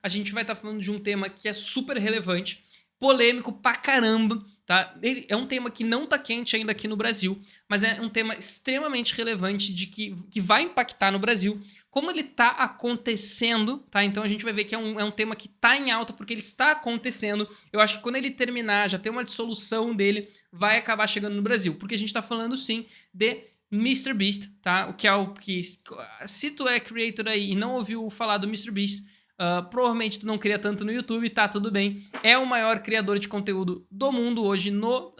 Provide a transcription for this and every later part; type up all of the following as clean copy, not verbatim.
a gente vai estar falando de um tema que é super relevante, polêmico pra caramba, tá? Ele é um tema que não tá quente ainda aqui no Brasil, mas é um tema extremamente relevante que vai impactar no Brasil. Como ele tá acontecendo, tá? Então a gente vai ver que é um tema que tá em alta porque ele está acontecendo. Eu acho que quando ele terminar, já tem uma dissolução dele, vai acabar chegando no Brasil. Porque a gente tá falando, sim, de MrBeast, tá? O que é o que... Se tu é creator aí e não ouviu falar do MrBeast, provavelmente tu não cria tanto no YouTube, tá tudo bem. É o maior criador de conteúdo do mundo hoje no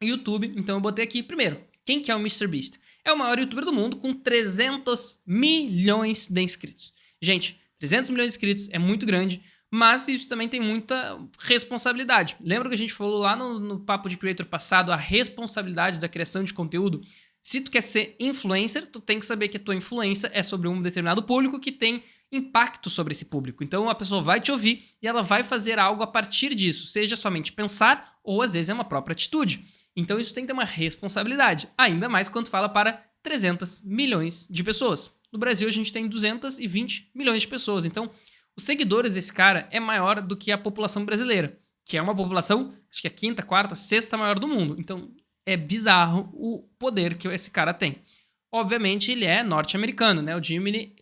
YouTube. Então eu botei aqui, primeiro, quem que é o MrBeast? É o maior youtuber do mundo com 300 milhões de inscritos. Gente, 300 milhões de inscritos é muito grande, mas isso também tem muita responsabilidade. Lembra que a gente falou lá no Papo de Creator passado, a responsabilidade da criação de conteúdo? Se tu quer ser influencer, tu tem que saber que a tua influência é sobre um determinado público que tem impacto sobre esse público. Então a pessoa vai te ouvir e ela vai fazer algo a partir disso, seja somente pensar ou às vezes é uma própria atitude. Então isso tem que ter uma responsabilidade, ainda mais quando fala para 300 milhões de pessoas. No Brasil a gente tem 220 milhões de pessoas, então os seguidores desse cara é maior do que a população brasileira, que é uma população, acho que é a quinta, quarta, sexta maior do mundo. Então é bizarro o poder que esse cara tem. Obviamente ele é norte-americano, né? O Jimmy,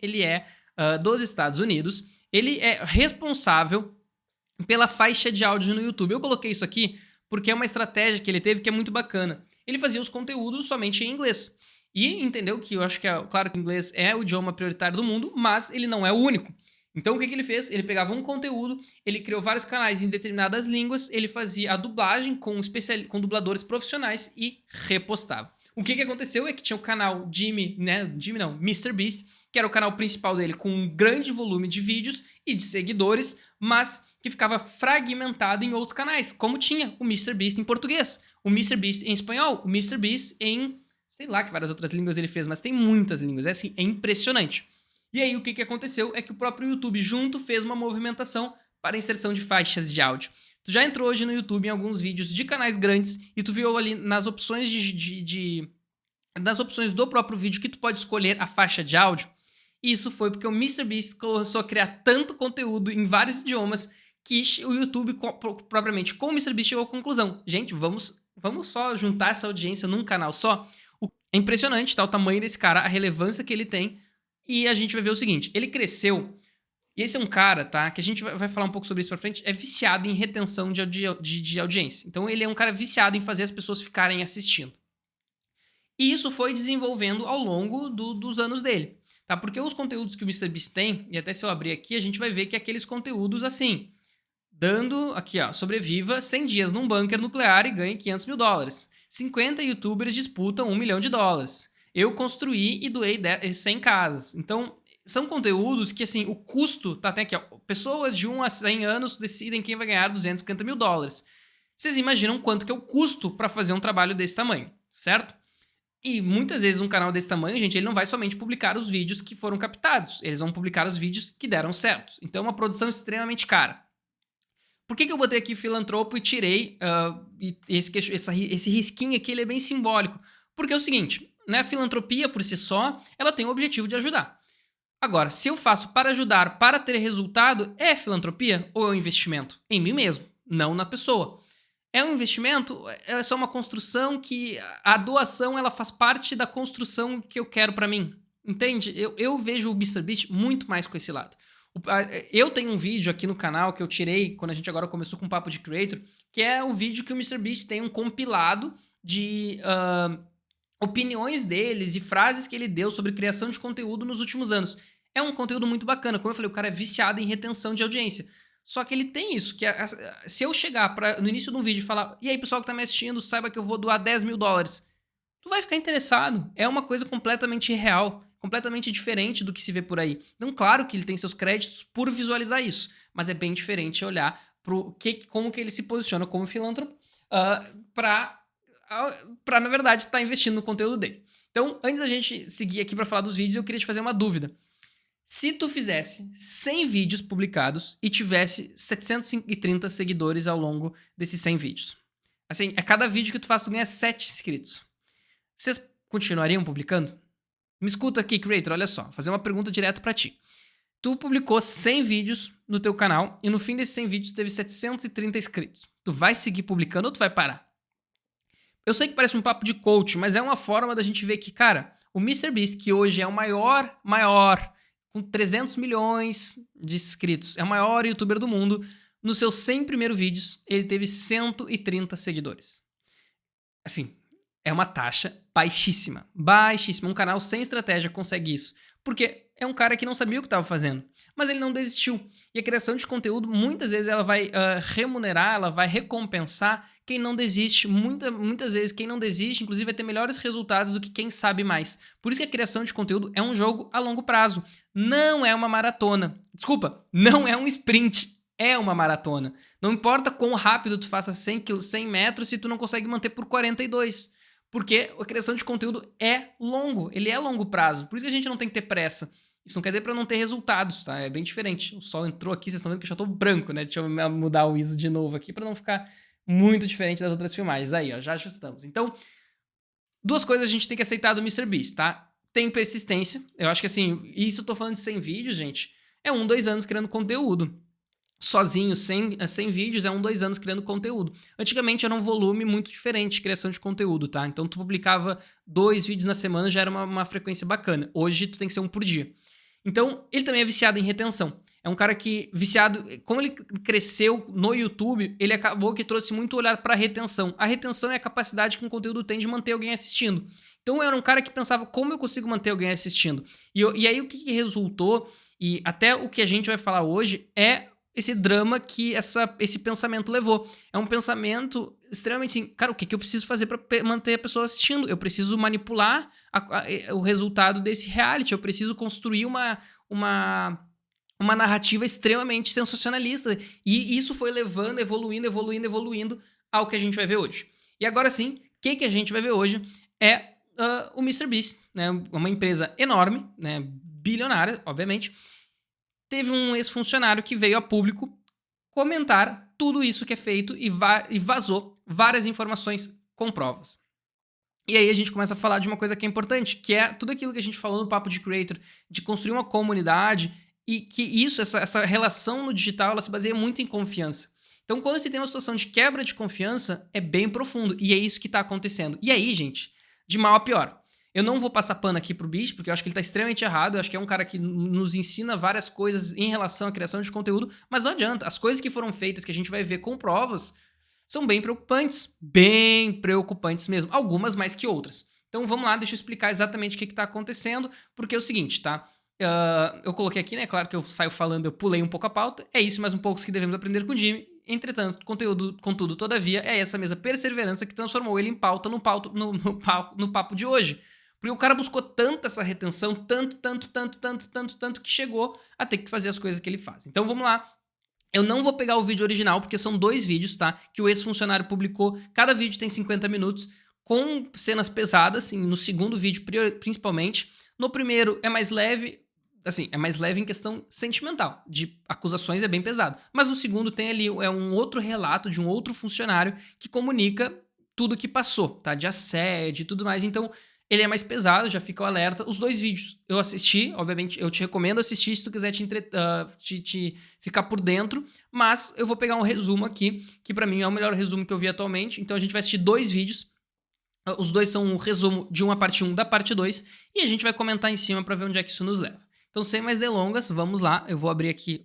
ele é dos Estados Unidos. Ele é responsável pela faixa de áudio no YouTube. Eu coloquei isso aqui porque é uma estratégia que ele teve que é muito bacana. Ele fazia os conteúdos somente em inglês. E entendeu que eu acho que, claro que o inglês é o idioma prioritário do mundo, mas ele não é o único. Então o que ele fez? Ele pegava um conteúdo, ele criou vários canais em determinadas línguas, ele fazia a dublagem com dubladores profissionais e repostava. O que aconteceu é que tinha o canal MrBeast, que era o canal principal dele com um grande volume de vídeos e de seguidores, mas que ficava fragmentado em outros canais, como tinha o MrBeast em português, o MrBeast em espanhol, o MrBeast em, sei lá que várias outras línguas ele fez, mas tem muitas línguas, é assim, é impressionante. E aí o que aconteceu é que o próprio YouTube junto fez uma movimentação para inserção de faixas de áudio. Tu já entrou hoje no YouTube em alguns vídeos de canais grandes e tu viu ali nas opções das opções do próprio vídeo que tu pode escolher a faixa de áudio. E isso foi porque o MrBeast começou a criar tanto conteúdo em vários idiomas que o YouTube, propriamente com o MrBeast, chegou à conclusão. Gente, vamos só juntar essa audiência num canal só? É impressionante, tá? O tamanho desse cara, a relevância que ele tem. E a gente vai ver o seguinte, ele cresceu, e esse é um cara, tá? Que a gente vai falar um pouco sobre isso pra frente, é viciado em retenção de audiência. Então ele é um cara viciado em fazer as pessoas ficarem assistindo. E isso foi desenvolvendo ao longo dos anos dele, tá? Porque os conteúdos que o MrBeast tem, e até se eu abrir aqui, a gente vai ver que aqueles conteúdos assim, dando aqui, ó, sobreviva 100 dias num bunker nuclear e ganhe $500 mil. 50 youtubers disputam $1 milhão. Eu construí e doei 100 casas. Então, são conteúdos que, assim, o custo tá até aqui, ó. Pessoas de 1 a 100 anos decidem quem vai ganhar $250 mil. Vocês imaginam quanto que é o custo para fazer um trabalho desse tamanho, certo? E muitas vezes um canal desse tamanho, gente, ele não vai somente publicar os vídeos que foram captados. Eles vão publicar os vídeos que deram certo. Então, é uma produção extremamente cara. Por que eu botei aqui filantropo e tirei esse risquinho aqui? Ele é bem simbólico. Porque é o seguinte, né, a filantropia por si só, ela tem o objetivo de ajudar. Agora, se eu faço para ajudar, para ter resultado, é filantropia ou é um investimento? Em mim mesmo, não na pessoa. É um investimento? É só uma construção que a doação ela faz parte da construção que eu quero para mim. Entende? Eu vejo o MrBeast muito mais com esse lado. Eu tenho um vídeo aqui no canal que eu tirei quando a gente agora começou com o Papo de Creator, que é o vídeo que o MrBeast tem um compilado de opiniões deles e frases que ele deu sobre criação de conteúdo nos últimos anos. É um conteúdo muito bacana. Como eu falei, o cara é viciado em retenção de audiência. Só que ele tem isso, que se eu chegar no início de um vídeo e falar, e aí pessoal que tá me assistindo, saiba que eu vou doar $10 mil, tu vai ficar interessado. É uma coisa completamente irreal, completamente diferente do que se vê por aí. Então, claro que ele tem seus créditos por visualizar isso, mas é bem diferente olhar como que ele se posiciona como filântropo pra na verdade, estar investindo no conteúdo dele. Então, antes da gente seguir aqui pra falar dos vídeos, eu queria te fazer uma dúvida. Se tu fizesse 100 vídeos publicados e tivesse 730 seguidores ao longo desses 100 vídeos, assim, a cada vídeo que tu faz, tu ganha 7 inscritos. Vocês continuariam publicando? Me escuta aqui, Creator, olha só, vou fazer uma pergunta direto pra ti. Tu publicou 100 vídeos no teu canal e no fim desses 100 vídeos teve 730 inscritos. Tu vai seguir publicando ou tu vai parar? Eu sei que parece um papo de coach, mas é uma forma da gente ver que, cara, o MrBeast, que hoje é o maior, com 300 milhões de inscritos, é o maior youtuber do mundo, nos seus 100 primeiros vídeos, ele teve 130 seguidores. Assim, é uma taxa baixíssima. Baixíssima. Um canal sem estratégia consegue isso. Porque é um cara que não sabia o que estava fazendo. Mas ele não desistiu. E a criação de conteúdo, muitas vezes, ela vai remunerar, ela vai recompensar quem não desiste. Muitas vezes, quem não desiste, inclusive, vai ter melhores resultados do que quem sabe mais. Por isso que a criação de conteúdo é um jogo a longo prazo. Não é uma maratona. Desculpa, não é um sprint. É uma maratona. Não importa quão rápido tu faça 100 metros se tu não consegue manter por 42. Porque a criação de conteúdo é longo. Ele é a longo prazo. Por isso que a gente não tem que ter pressa. Isso não quer dizer para não ter resultados, tá? É bem diferente. O sol entrou aqui, vocês estão vendo que eu já tô branco, né? Deixa eu mudar o ISO de novo aqui para não ficar muito diferente das outras filmagens. Aí, ó, já ajustamos. Então, duas coisas a gente tem que aceitar do MrBeast, tá? Tem persistência. Eu acho que assim, isso eu tô falando de 100 vídeos, gente. É 2 anos criando conteúdo. Sozinho, sem vídeos, é 2 anos criando conteúdo. Antigamente era um volume muito diferente de criação de conteúdo, tá? Então tu publicava 2 vídeos na semana, já era uma frequência bacana. Hoje tu tem que ser 1 por dia. Então ele também é viciado em retenção. É um cara que, viciado, como ele cresceu no YouTube, ele acabou que trouxe muito olhar para retenção. A retenção é a capacidade que um conteúdo tem de manter alguém assistindo. Então era um cara que pensava, como eu consigo manter alguém assistindo? E aí o que resultou, e até o que a gente vai falar hoje, é esse drama que esse pensamento levou. É um pensamento extremamente assim, cara, o que eu preciso fazer para manter a pessoa assistindo? Eu preciso manipular o resultado desse reality, eu preciso construir uma narrativa extremamente sensacionalista. E isso foi levando, evoluindo ao que a gente vai ver hoje. E agora sim, o que a gente vai ver hoje é o MrBeast, né? Uma empresa enorme, né? Bilionária, obviamente. Teve um ex-funcionário que veio a público comentar tudo isso que é feito e vazou várias informações com provas. E aí a gente começa a falar de uma coisa que é importante, que é tudo aquilo que a gente falou no Papo de Creator, de construir uma comunidade e que isso, essa relação no digital, ela se baseia muito em confiança. Então, quando você tem uma situação de quebra de confiança, é bem profundo. E é isso que está acontecendo. E aí, gente, de mal a pior. Eu não vou passar pano aqui pro Beast, porque eu acho que ele tá extremamente errado. Eu acho que é um cara que nos ensina várias coisas em relação à criação de conteúdo, mas não adianta. As coisas que foram feitas, que a gente vai ver com provas, são bem preocupantes. Bem preocupantes mesmo. Algumas mais que outras. Então vamos lá, deixa eu explicar exatamente o que tá acontecendo, porque é o seguinte, tá? Eu coloquei aqui, né? Claro que eu saio falando, eu pulei um pouco a pauta. É isso, mais um pouco que devemos aprender com o Jimmy. Entretanto, contudo, todavia, é essa mesma perseverança que transformou ele em pauta no papo de hoje. Porque o cara buscou tanto essa retenção, tanto, que chegou a ter que fazer as coisas que ele faz. Então vamos lá. Eu não vou pegar o vídeo original, porque são 2 vídeos, tá? Que o ex-funcionário publicou. Cada vídeo tem 50 minutos, com cenas pesadas, assim, no segundo vídeo principalmente. No primeiro é mais leve, assim, é mais leve em questão sentimental, de acusações é bem pesado. Mas no segundo tem ali um outro relato de um outro funcionário que comunica tudo que passou, tá? De assédio e tudo mais. Então, ele é mais pesado, já fica o alerta. Os 2 vídeos eu assisti, obviamente, eu te recomendo assistir se tu quiser te ficar por dentro, mas eu vou pegar um resumo aqui, que pra mim é o melhor resumo que eu vi atualmente. Então a gente vai assistir 2 vídeos. Os 2 são um resumo de uma parte 1 da parte 2, e a gente vai comentar em cima pra ver onde é que isso nos leva. Então, sem mais delongas, vamos lá. Eu vou abrir aqui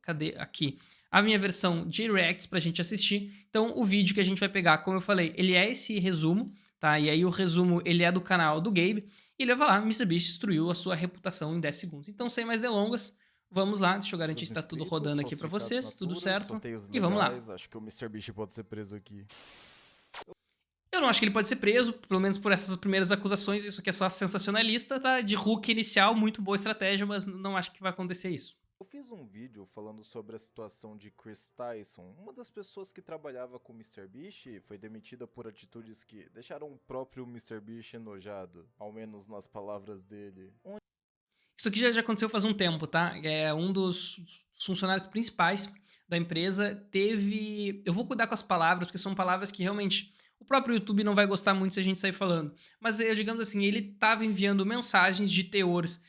cadê? Aqui. A minha versão de Reacts pra gente assistir. Então, o vídeo que a gente vai pegar, como eu falei, ele é esse resumo, tá? E aí o resumo, ele é do canal do Gabe, e ele vai falar, MrBeast destruiu a sua reputação em 10 segundos. Então, sem mais delongas, vamos lá. Deixa eu garantir que tá tudo rodando aqui pra vocês, tudo certo. E vamos lá. Acho que o MrBeast pode ser preso aqui. Eu não acho que ele pode ser preso, pelo menos por essas primeiras acusações. Isso aqui é só sensacionalista, tá? De hook inicial, muito boa estratégia, mas não acho que vai acontecer isso. Eu fiz um vídeo falando sobre a situação de Chris Tyson, uma das pessoas que trabalhava com o MrBeast e foi demitida por atitudes que deixaram o próprio MrBeast enojado, ao menos nas palavras dele. Isso aqui já aconteceu faz um tempo, tá? É um dos funcionários principais da empresa teve... Eu vou cuidar com as palavras, porque são palavras que realmente o próprio YouTube não vai gostar muito se a gente sair falando. Mas, digamos assim, ele estava enviando mensagens de teores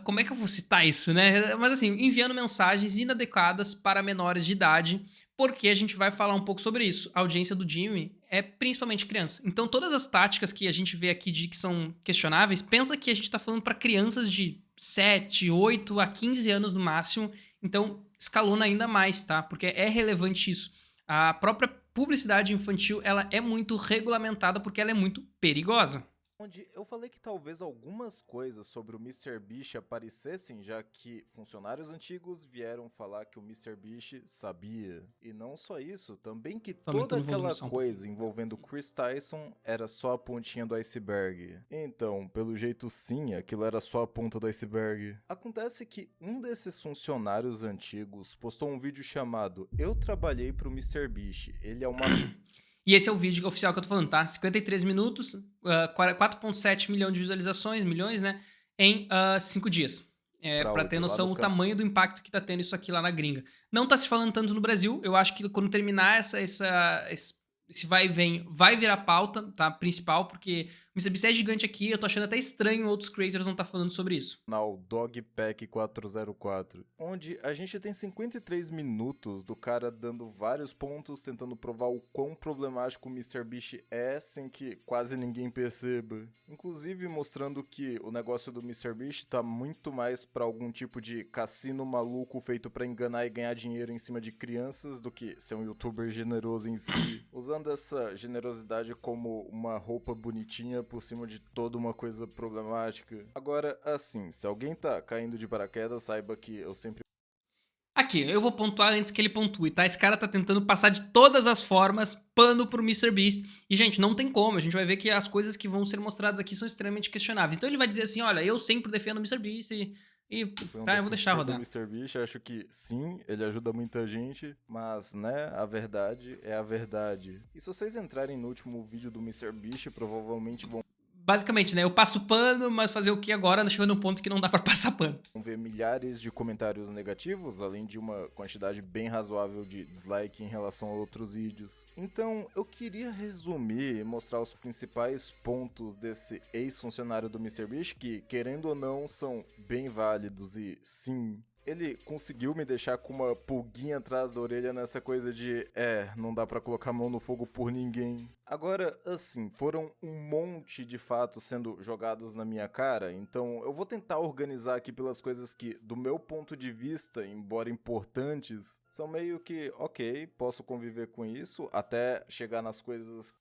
Como é que eu vou citar isso, né? Mas assim, enviando mensagens inadequadas para menores de idade, porque a gente vai falar um pouco sobre isso. A audiência do Jimmy é principalmente criança. Então, todas as táticas que a gente vê aqui de que são questionáveis, pensa que a gente tá falando para crianças de 7, 8 a 15 anos no máximo. Então, escalona ainda mais, tá? Porque é relevante isso. A própria publicidade infantil, ela é muito regulamentada porque ela é muito perigosa. Onde eu falei que talvez algumas coisas sobre o MrBeast aparecessem, já que funcionários antigos vieram falar que o MrBeast sabia. E não só isso, também que Tô toda aumentando o volume aquela só um pouquinho. coisa envolvendo Chris Tyson era só a pontinha do iceberg. Então, pelo jeito sim, aquilo era só a ponta do iceberg. Acontece que um desses funcionários antigos postou um vídeo chamado "Eu trabalhei pro MrBeast, ele é uma..." E esse é o vídeo oficial que eu tô falando, tá? 53 minutos, 4,7 milhões de visualizações, milhões, né? Em 5 dias. Pra ter fraude lá noção do o canal. tamanho do impacto que tá tendo isso aqui lá na gringa. Não tá se falando tanto no Brasil. Eu acho que quando terminar esse vai e vem, vai virar pauta, tá? Principal, porque o MrBeast é gigante aqui. Eu tô achando até estranho outros creators não tá falando sobre isso. Canal Dogpack 404, onde a gente tem 53 minutos do cara dando vários pontos tentando provar o quão problemático o MrBeast é sem que quase ninguém perceba. Inclusive mostrando que o negócio do MrBeast tá muito mais pra algum tipo de cassino maluco feito pra enganar e ganhar dinheiro em cima de crianças do que ser um youtuber generoso em si, usando essa generosidade como uma roupa bonitinha por cima de toda uma coisa problemática. Agora, assim, se alguém tá caindo de paraquedas, saiba que eu sempre Aqui, eu vou pontuar antes que ele pontue, tá? Esse cara tá tentando passar de todas as formas pano pro MrBeast. E, gente, não tem como. A gente vai ver que as coisas que vão ser mostradas aqui são extremamente questionáveis. Então ele vai dizer assim, olha, eu sempre defendo o MrBeast e fui um tá, eu vou deixar defensor do rodar. MrBeast, acho que sim, ele ajuda muita gente, mas, né, a verdade é a verdade. E se vocês entrarem no último vídeo do MrBeast, provavelmente vão Basicamente, né? Eu passo pano, mas fazer o que agora? Chegando num ponto que não dá pra passar pano. ver milhares de comentários negativos, além de uma quantidade bem razoável de dislike em relação a outros vídeos. Então, eu queria resumir e mostrar os principais pontos desse ex-funcionário do MrBeast, que, querendo ou não, são bem válidos e, sim, ele conseguiu me deixar com uma pulguinha atrás da orelha nessa coisa de não dá pra colocar a mão no fogo por ninguém. Agora, assim, foram um monte de fatos sendo jogados na minha cara, então eu vou tentar organizar aqui pelas coisas que, do meu ponto de vista, embora importantes, são meio que, ok, posso conviver com isso, até chegar nas coisas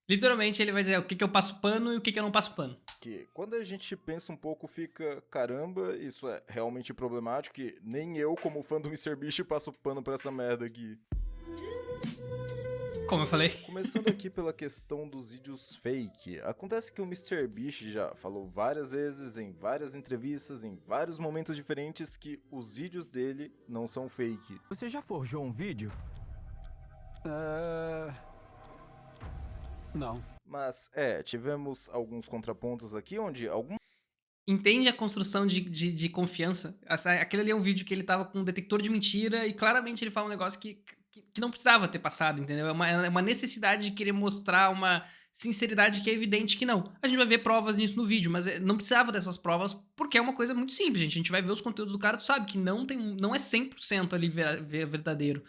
Literalmente, ele vai dizer o que, que eu passo pano e o que, que eu não passo pano. que, quando a gente pensa um pouco, fica, caramba, isso é realmente problemático, que nem eu, como fã do MrBeast, passo pano pra essa merda aqui. Como eu falei. Começando aqui pela questão dos vídeos fake. Acontece que o MrBeast já falou várias vezes, em várias entrevistas, em vários momentos diferentes, que os vídeos dele não são fake. Você já forjou um vídeo? Não. Mas, tivemos alguns contrapontos aqui, onde alguns Entende a construção de confiança? Aquele ali é um vídeo que ele tava com um detector de mentira e claramente ele fala um negócio que não precisava ter passado, entendeu? É uma necessidade de querer mostrar uma sinceridade que é evidente que não. A gente vai ver provas nisso no vídeo, mas não precisava dessas provas porque é uma coisa muito simples, gente. A gente vai ver os conteúdos do cara, tu sabe que não é 100% ali verdadeiro.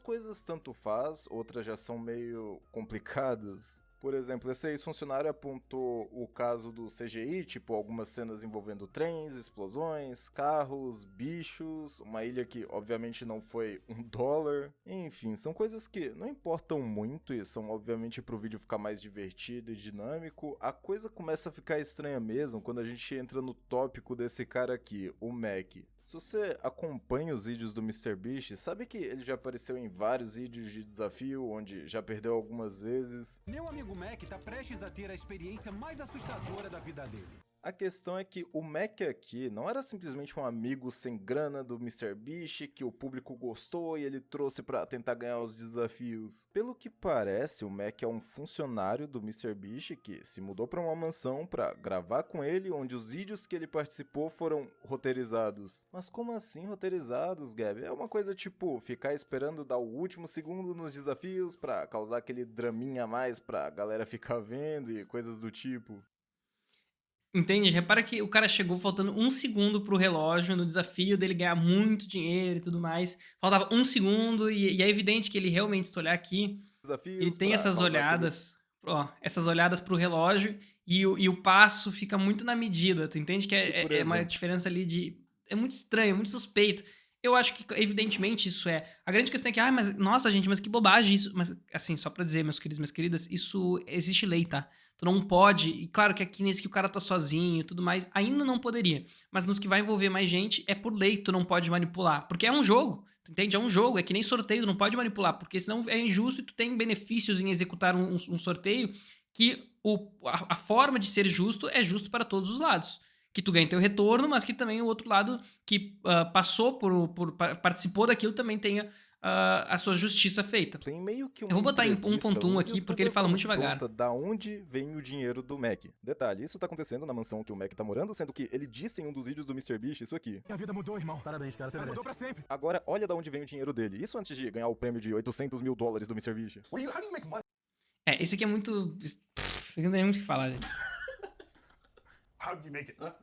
coisas tanto faz, outras já são meio complicadas. Por exemplo, esse ex-funcionário apontou o caso do CGI, tipo algumas cenas envolvendo trens, explosões, carros, bichos, uma ilha que obviamente não foi $1. Enfim, são coisas que não importam muito e são obviamente pro vídeo ficar mais divertido e dinâmico. A coisa começa a ficar estranha mesmo quando a gente entra no tópico desse cara aqui, o Mac. Se você acompanha os vídeos do MrBeast, sabe que ele já apareceu em vários vídeos de desafio, onde já perdeu algumas vezes. Meu amigo Mac tá prestes a ter a experiência mais assustadora da vida dele. A questão é que o Mac aqui não era simplesmente um amigo sem grana do MrBeast que o público gostou e ele trouxe pra tentar ganhar os desafios. Pelo que parece, o Mac é um funcionário do MrBeast que se mudou pra uma mansão pra gravar com ele, onde os vídeos que ele participou foram roteirizados. Mas como assim roteirizados, Gabi? É uma coisa tipo ficar esperando dar o último segundo nos desafios pra causar aquele draminha a mais pra galera ficar vendo e coisas do tipo. Entende? Repara que o cara chegou faltando 1 segundo pro relógio no desafio dele ganhar muito dinheiro e tudo mais. Faltava 1 segundo e é evidente que ele realmente, se tu olhar aqui, ele Desafios tem pra essas causar aquele. olhadas, ó, essas olhadas pro relógio e o passo fica muito na medida. Tu entende que E por é uma exemplo, diferença ali de. É muito estranho, é muito suspeito. Eu acho que, evidentemente, isso é. A grande questão é que, mas, nossa, gente, mas que bobagem isso. Mas, assim, só pra dizer, meus queridos, minhas queridas, isso existe lei, tá? Tu não pode. E claro que aqui nesse que o cara tá sozinho e tudo mais, ainda não poderia. Mas nos que vai envolver mais gente, é por lei, tu não pode manipular. Porque é um jogo. Tu entende? É um jogo, é que nem sorteio, tu não pode manipular, porque senão é injusto e tu tem benefícios em executar um sorteio que a forma de ser justo é justo para todos os lados. Que tu ganha teu retorno, mas que também o outro lado que passou participou daquilo também tenha a sua justiça feita. tem meio que Eu uma vou botar em entrevista 1.1 onde o aqui porque ele youtuber fala muito confronta devagar. da onde vem o dinheiro do Mac. Detalhe, isso tá acontecendo na mansão que o Mac tá morando, sendo que ele disse em um dos vídeos do MrBeast isso aqui. Minha vida mudou, irmão. Parabéns, cara. Você mudou pra sempre. Agora, olha da onde vem o dinheiro dele. Isso antes de ganhar o prêmio de $800 mil do MrBeast. How do you make money? Esse aqui é muito. Isso aqui não tem muito o que falar, gente. How do you make it?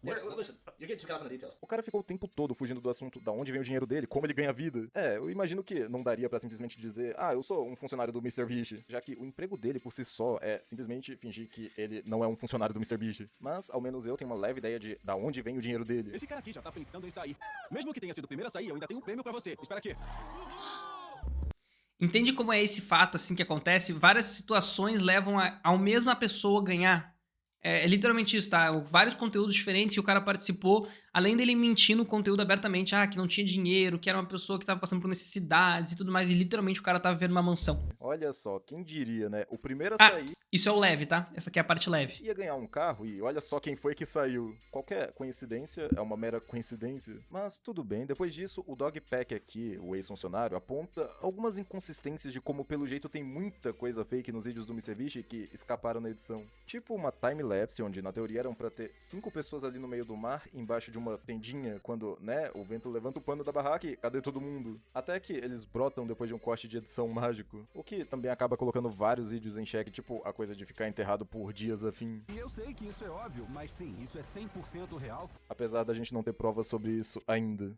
Listen, you're getting too caught up in the details. O cara ficou o tempo todo fugindo do assunto da onde vem o dinheiro dele, como ele ganha vida. Eu imagino que não daria pra simplesmente dizer, eu sou um funcionário do MrBeast, já que o emprego dele por si só é simplesmente fingir que ele não é um funcionário do MrBeast. Mas, ao menos eu tenho uma leve ideia de da onde vem o dinheiro dele. Esse cara aqui já tá pensando em sair. Mesmo que tenha sido o primeiro a sair, eu ainda tenho um prêmio pra você. Espera aqui. Entende como é esse fato assim que acontece? Várias situações levam ao mesma pessoa ganhar. É literalmente isso, tá? Vários conteúdos diferentes que o cara participou, além dele mentir no conteúdo abertamente, que não tinha dinheiro, que era uma pessoa que tava passando por necessidades e tudo mais, e literalmente o cara tava vivendo uma mansão. Olha só, quem diria, né? O primeiro a Ah, sair isso é o leve, tá? Essa aqui é a parte leve. ia ganhar um carro e olha só quem foi que saiu. Qualquer coincidência é uma mera coincidência. Mas tudo bem, depois disso, o Dogpack aqui, o ex-funcionário, aponta algumas inconsistências de como pelo jeito tem muita coisa fake nos vídeos do MrBeast que escaparam na edição. Tipo uma time-lapse onde na teoria eram pra ter 5 pessoas ali no meio do mar, embaixo de uma tendinha, quando, né, o vento levanta o pano da barraca e cadê todo mundo? Até que eles brotam depois de um corte de edição mágico. O que também acaba colocando vários vídeos em xeque, tipo a coisa de ficar enterrado por dias a fim. E eu sei que isso é óbvio, mas sim, isso é 100% real. Apesar da gente não ter provas sobre isso ainda.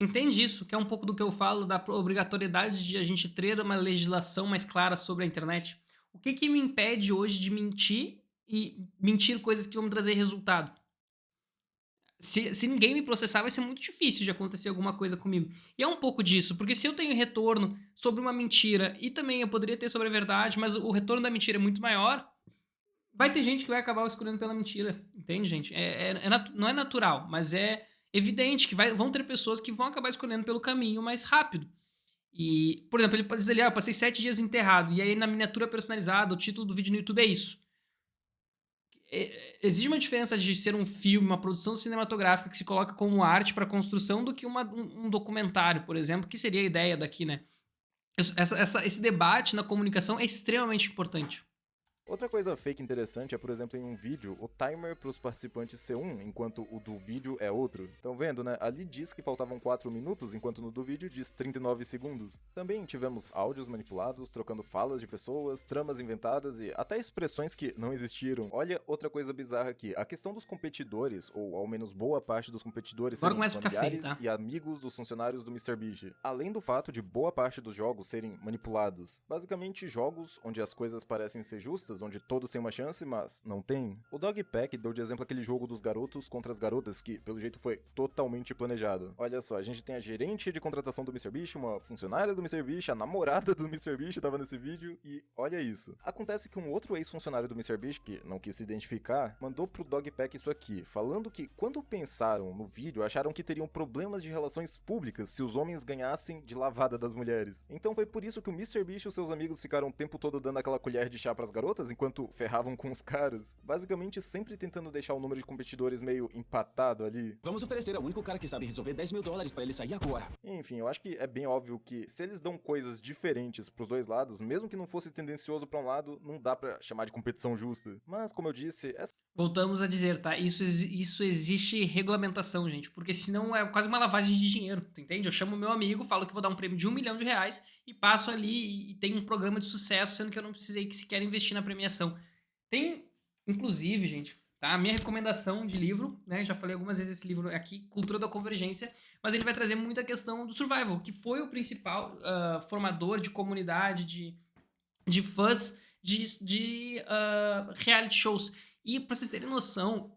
Entende isso? Que é um pouco do que eu falo da obrigatoriedade de a gente ter uma legislação mais clara sobre a internet. O que me impede hoje de mentir e mentir coisas que vão me trazer resultado? Se ninguém me processar, vai ser muito difícil de acontecer alguma coisa comigo. E é um pouco disso, porque se eu tenho retorno sobre uma mentira e também eu poderia ter sobre a verdade, mas o retorno da mentira é muito maior, vai ter gente que vai acabar escolhendo pela mentira. Entende, gente? Não é natural, mas é evidente que vão ter pessoas que vão acabar escolhendo pelo caminho mais rápido. E, por exemplo, ele pode dizer ali, eu passei 7 dias enterrado, e aí na miniatura personalizada, o título do vídeo no YouTube é isso. Existe uma diferença de ser um filme, uma produção cinematográfica que se coloca como arte para construção do que um documentário, por exemplo, que seria a ideia daqui, né? Esse debate na comunicação é extremamente importante. Outra coisa fake interessante é, por exemplo, em um vídeo, o timer para os participantes ser um, enquanto o do vídeo é outro. Estão vendo, né? Ali diz que faltavam 4 minutos, enquanto no do vídeo diz 39 segundos. Também tivemos áudios manipulados, trocando falas de pessoas, tramas inventadas e até expressões que não existiram. Olha outra coisa bizarra aqui, a questão dos competidores, ou ao menos boa parte dos competidores Agora serem começa a ficar feio, familiares tá? e amigos dos funcionários do MrBeast. Além do fato de boa parte dos jogos serem manipulados. Basicamente, jogos onde as coisas parecem ser justas, onde todos têm uma chance, mas não tem. O Dogpack deu de exemplo aquele jogo dos garotos contra as garotas, que pelo jeito foi totalmente planejado. Olha só, a gente tem a gerente de contratação do MrBeast, uma funcionária do MrBeast, a namorada do MrBeast tava nesse vídeo, e olha isso. Acontece que um outro ex-funcionário do MrBeast, que não quis se identificar, mandou pro Dogpack isso aqui, falando que quando pensaram no vídeo, acharam que teriam problemas de relações públicas se os homens ganhassem de lavada das mulheres. Então foi por isso que o MrBeast e os seus amigos ficaram o tempo todo dando aquela colher de chá pras garotas, enquanto ferravam com os caras. Basicamente sempre tentando deixar o número de competidores meio empatado ali. Vamos oferecer ao único cara que sabe resolver $10 mil pra ele sair agora. Enfim, eu acho que é bem óbvio que se eles dão coisas diferentes pros dois lados, mesmo que não fosse tendencioso pra um lado, não dá pra chamar de competição justa. Mas, como eu disse, essa Voltamos a dizer, tá? Isso existe regulamentação, gente. Porque senão é quase uma lavagem de dinheiro, tu entende? Eu chamo meu amigo, falo que vou dar um prêmio de R$1 milhão e passo ali e tenho um programa de sucesso, sendo que eu não precisei que sequer investir na premiação. Tem, inclusive, gente, tá? A minha recomendação de livro, né? Já falei algumas vezes esse livro aqui, Cultura da Convergência, mas ele vai trazer muita questão do survival, que foi o principal formador de comunidade, de fãs de reality shows. E pra vocês terem noção,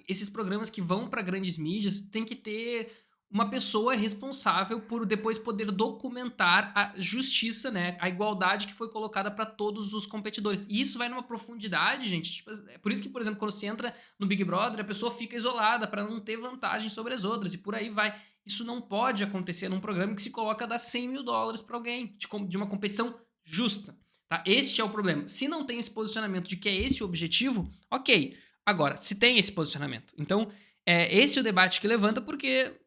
esses programas que vão pra grandes mídias, tem que ter uma pessoa responsável por depois poder documentar a justiça, né? A igualdade que foi colocada para todos os competidores. E isso vai numa profundidade, gente. Tipo, é por isso que, por exemplo, quando você entra no Big Brother, a pessoa fica isolada para não ter vantagem sobre as outras. E por aí vai. Isso não pode acontecer num programa que se coloca a dar $100 mil para alguém, de uma competição justa. Tá? Este é o problema. Se não tem esse posicionamento de que é esse o objetivo, ok. Agora, se tem esse posicionamento. Então, esse é o debate que levanta, porque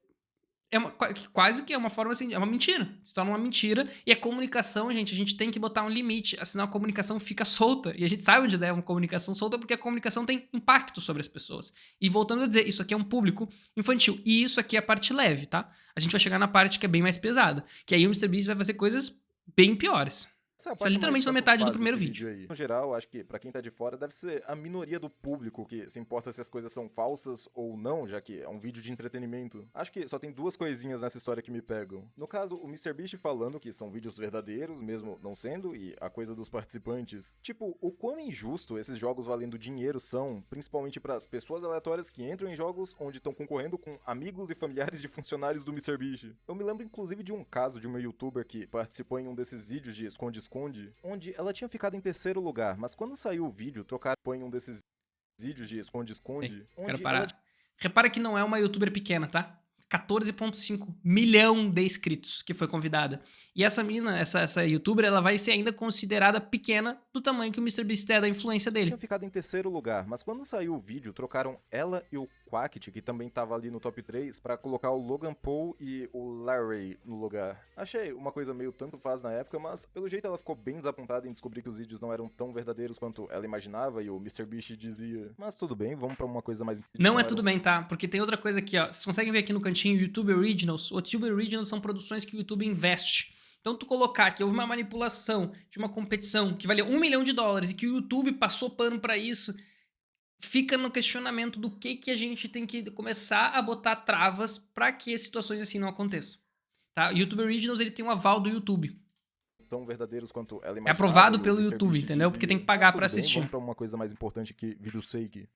quase que é uma forma assim, é uma mentira. Se torna uma mentira. E a comunicação, gente, a gente tem que botar um limite, senão a comunicação fica solta. E a gente sabe onde é uma comunicação solta, porque a comunicação tem impacto sobre as pessoas. E voltando a dizer, isso aqui é um público infantil. E isso aqui é a parte leve, tá? A gente vai chegar na parte que é bem mais pesada. Que aí o MrBeast vai fazer coisas bem piores. Essa é a Tá parte literalmente mais na metade do tanto faz primeiro desse vídeo. aí. No geral, acho que pra quem tá de fora, deve ser a minoria do público que se importa se as coisas são falsas ou não, já que é um vídeo de entretenimento. Acho que só tem duas coisinhas nessa história que me pegam. No caso, o MrBeast falando que são vídeos verdadeiros, mesmo não sendo, e a coisa dos participantes. Tipo, o quão injusto esses jogos valendo dinheiro são, principalmente pras pessoas aleatórias que entram em jogos onde estão concorrendo com amigos e familiares de funcionários do MrBeast. Eu me lembro inclusive de um caso de uma youtuber que participou em um desses vídeos de esconde-esconde, onde ela tinha ficado em terceiro lugar, mas quando saiu o vídeo, trocaram em um desses vídeos de esconde-esconde. Quero parar. Repara que não é uma youtuber pequena, tá? 14,5 milhão de inscritos que foi convidada. E essa mina, essa youtuber, ela vai ser ainda considerada pequena do tamanho que o MrBeast é da influência dele. Tinha ficado em terceiro lugar, mas quando saiu o vídeo, trocaram ela e o Quackity, que também tava ali no top 3, pra colocar o Logan Paul e o Larry no lugar. Achei uma coisa meio tanto faz na época, mas pelo jeito ela ficou bem desapontada em descobrir que os vídeos não eram tão verdadeiros quanto ela imaginava e o MrBeast dizia. Mas tudo bem, vamos pra uma coisa mais... Não é tudo bem, tá? Porque tem outra coisa aqui, ó. Vocês conseguem ver aqui no cantinho YouTube Originals? O YouTube Originals são produções que o YouTube investe. Então, tu colocar que houve uma manipulação de uma competição que valia $1 milhão e que o YouTube passou pano pra isso, fica no questionamento do que a gente tem que começar a botar travas pra que situações assim não aconteçam. Tá? O YouTube Originals, ele tem um aval do YouTube. Tão verdadeiros quanto ela imaginava. É aprovado e o pelo MrBeast YouTube, entendeu? dizia. Porque tem que pagar Mas pra tudo bem, assistir. Vamos pra uma coisa mais importante que vídeos fake.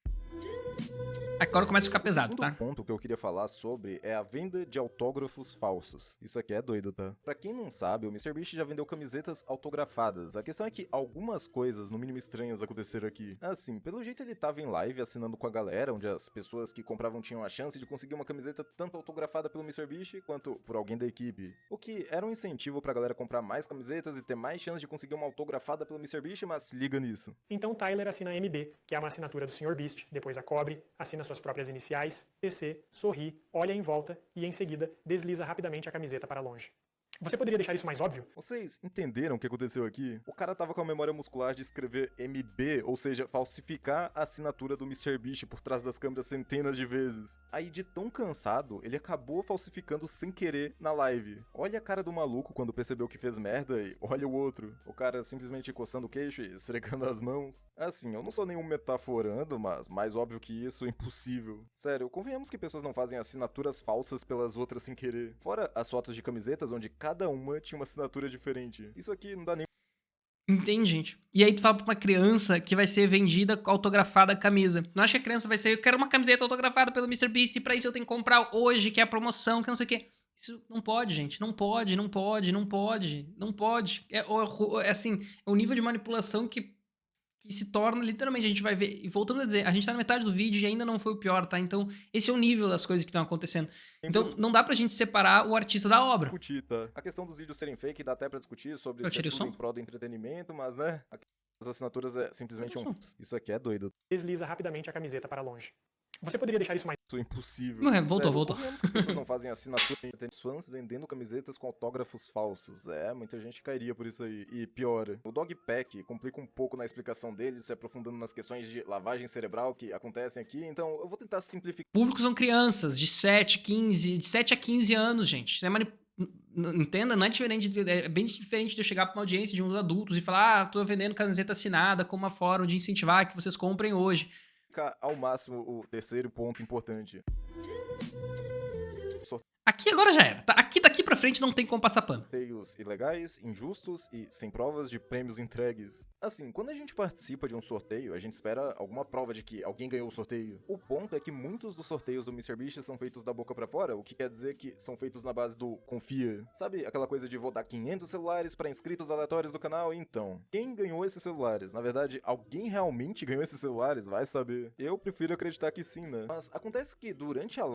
Agora começa a ficar pesado, O tá? segundo ponto que eu queria falar sobre é a venda de autógrafos falsos. Isso aqui é doido, tá? Pra quem não sabe, o MrBeast já vendeu camisetas autografadas. A questão é que algumas coisas, no mínimo estranhas, aconteceram aqui. Assim, pelo jeito ele tava em live assinando com a galera, onde as pessoas que compravam tinham a chance de conseguir uma camiseta tanto autografada pelo MrBeast quanto por alguém da equipe. O que era um incentivo pra galera comprar mais camisetas e ter mais chance de conseguir uma autografada pelo MrBeast, mas se liga nisso. Então Tyler assina a MB, que é uma assinatura do Sr. Beast, depois a cobre, assina suas próprias iniciais, PC, sorri, olha em volta e em seguida desliza rapidamente a camiseta para longe. Você poderia deixar isso mais óbvio? Vocês entenderam o que aconteceu aqui? O cara tava com a memória muscular de escrever MB, ou seja, falsificar a assinatura do MrBeast por trás das câmeras centenas de vezes. Aí, de tão cansado, ele acabou falsificando sem querer na live. Olha a cara do maluco quando percebeu que fez merda e olha o outro. O cara simplesmente coçando o queixo e esfregando as mãos. Assim, eu não sou nenhum metaforando, mas mais óbvio que isso é impossível. Sério, convenhamos que pessoas não fazem assinaturas falsas pelas outras sem querer. Fora as fotos de camisetas onde cada uma tinha uma assinatura diferente. Isso aqui não dá nem... Entende, gente? E aí tu fala pra uma criança que vai ser vendida autografada a camisa. Não acha que a criança vai ser, eu quero uma camiseta autografada pelo MrBeast e pra isso eu tenho que comprar hoje, que é a promoção, que não sei o quê. Isso não pode, gente. Não pode. É assim, é um nível de manipulação que se torna, literalmente, a gente vai ver, e voltando a dizer, a gente tá na metade do vídeo e ainda não foi o pior, tá? Então, esse é o nível das coisas que estão acontecendo. Então, não dá pra gente separar o artista da obra. Discutir, tá? A questão dos vídeos serem fake dá até pra discutir sobre Eu se é tirei o tudo som? em prol do entretenimento, mas, né? As assinaturas é simplesmente Eu um... tirei Isso aqui é doido. Desliza rapidamente a camiseta para longe. Você poderia deixar isso mais Isso é impossível. Não, voltou. Convenhamos que pessoas não fazem assinatura e tem fãs vendendo camisetas com autógrafos falsos. É, muita gente cairia por isso aí. E pior, o Dogpack complica um pouco na explicação dele, se aprofundando nas questões de lavagem cerebral que acontecem aqui, então eu vou tentar simplificar. O público são crianças de 7 a 15 anos, gente. Isso é entenda, não é diferente, é bem diferente de eu chegar pra uma audiência de uns adultos e falar, tô vendendo camiseta assinada como uma forma de incentivar que vocês comprem hoje. simplificar ao máximo o terceiro ponto importante. Aqui agora já era. Daqui pra frente não tem como passar pano. Sorteios ilegais, injustos e sem provas de prêmios entregues. Assim, quando a gente participa de um sorteio, a gente espera alguma prova de que alguém ganhou o sorteio. O ponto é que muitos dos sorteios do MrBeast são feitos da boca pra fora, o que quer dizer que são feitos na base do confia. Sabe aquela coisa de vou dar 500 celulares pra inscritos aleatórios do canal? Então, quem ganhou esses celulares? Na verdade, alguém realmente ganhou esses celulares? Vai saber. Eu prefiro acreditar que sim, né? Mas acontece que durante a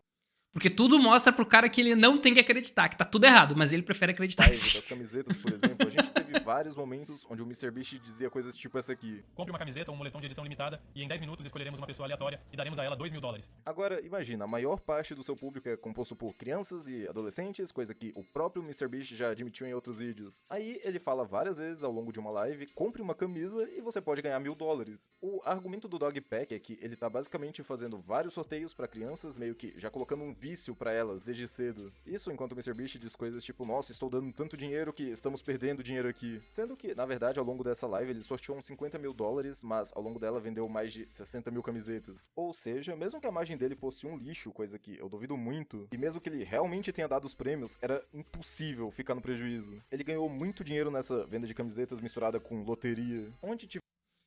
Porque tudo mostra pro cara que ele não tem que acreditar, que tá tudo errado, mas ele prefere acreditar live sim. das camisetas, por exemplo, a gente teve vários momentos onde o MrBeast dizia coisas tipo essa aqui. Compre uma camiseta ou um moletom de edição limitada e em 10 minutos escolheremos uma pessoa aleatória e daremos a ela $2.000. Agora, imagina, a maior parte do seu público é composto por crianças e adolescentes, coisa que o próprio MrBeast já admitiu em outros vídeos. Aí ele fala várias vezes ao longo de uma live, compre uma camisa e você pode ganhar $1.000. O argumento do Dogpack é que ele tá basicamente fazendo vários sorteios pra crianças, meio que já colocando um vício pra elas desde cedo. Isso enquanto o MrBeast diz coisas tipo, nossa, estou dando tanto dinheiro que estamos perdendo dinheiro aqui. Sendo que, na verdade, ao longo dessa live ele sorteou uns $50.000, mas ao longo dela vendeu mais de 60 mil camisetas. Ou seja, mesmo que a margem dele fosse um lixo, coisa que eu duvido muito, e mesmo que ele realmente tenha dado os prêmios, era impossível ficar no prejuízo. Ele ganhou muito dinheiro nessa venda de camisetas misturada com loteria, onde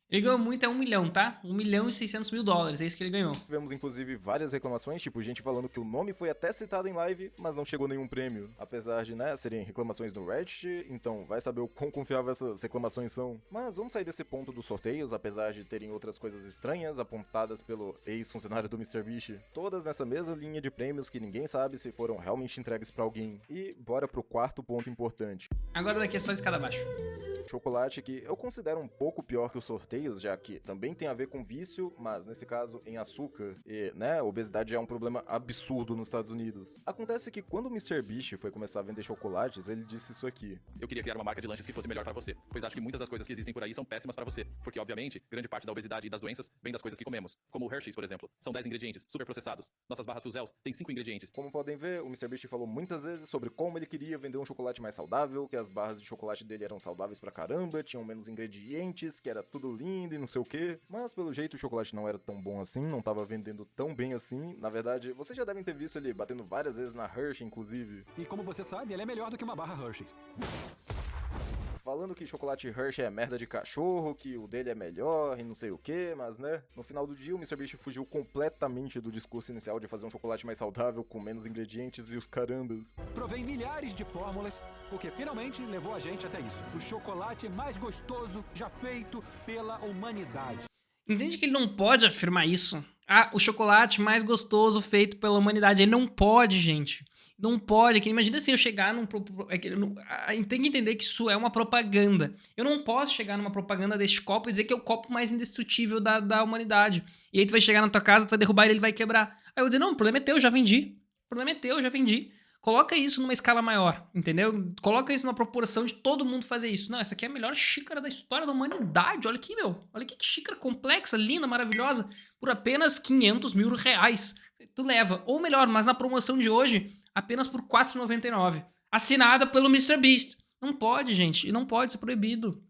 Ele ganhou muito, é 1 milhão, tá? $1.600.000, é isso que ele ganhou. tivemos inclusive várias reclamações, tipo gente falando que o nome foi até citado em live, mas não chegou nenhum prêmio. Apesar de, né, serem reclamações no Reddit, então vai saber o quão confiável essas reclamações são. Mas vamos sair desse ponto dos sorteios, apesar de terem outras coisas estranhas apontadas pelo ex-funcionário do MrBeast. Todas nessa mesma linha de prêmios que ninguém sabe se foram realmente entregues pra alguém. E bora pro quarto ponto importante. Agora daqui é só escada abaixo. Chocolate que eu considero um pouco pior que os sorteios, já que também tem a ver com vício, mas nesse caso em açúcar, e, né, obesidade já é um problema absurdo nos Estados Unidos. Acontece que quando o MrBeast foi começar a vender chocolates, ele disse isso aqui. Eu queria criar uma marca de lanches que fosse melhor pra você, pois acho que muitas das coisas que existem por aí são péssimas pra você, porque obviamente, grande parte da obesidade e das doenças vem das coisas que comemos, como o Hershey's, por exemplo. São 10 ingredientes, super processados. Nossas barras Fuzells têm 5 ingredientes. Como podem ver, o MrBeast falou muitas vezes sobre como ele queria vender um chocolate mais saudável, que as barras de chocolate dele eram saudáveis pra caramba, tinham menos ingredientes, que era tudo lindo e não sei o que. Mas pelo jeito o chocolate não era tão bom assim, não tava vendendo tão bem assim. Na verdade, vocês já devem ter visto ele batendo várias vezes na Hershey, inclusive. E como você sabe, ela é melhor do que uma barra Hershey's. Falando que chocolate Hershey é merda de cachorro, que o dele é melhor e não sei o que, mas né, no final do dia o MrBeast fugiu completamente do discurso inicial de fazer um chocolate mais saudável, com menos ingredientes e os carambas. Provei milhares de fórmulas, o que finalmente levou a gente até isso. O chocolate mais gostoso já feito pela humanidade. Entende que ele não pode afirmar isso? Ah, o chocolate mais gostoso feito pela humanidade. Ele não pode, gente. Não pode. Imagina se eu chegar num... Tem que entender que isso é uma propaganda. Eu não posso chegar numa propaganda deste copo e dizer que é o copo mais indestrutível da humanidade. E aí tu vai chegar na tua casa, tu vai derrubar ele vai quebrar. Aí eu vou dizer, não, o problema é teu, já vendi. O problema é teu, já vendi. Coloca isso numa escala maior, entendeu? Coloca isso numa proporção de todo mundo fazer isso. Não, essa aqui é a melhor xícara da história da humanidade. Olha aqui, meu. Olha aqui que xícara complexa, linda, maravilhosa. Por apenas R$500 mil. Tu leva. Ou melhor, mas na promoção de hoje, apenas por R$4,99. Assinada pelo MrBeast. Não pode, gente. E não pode ser proibido.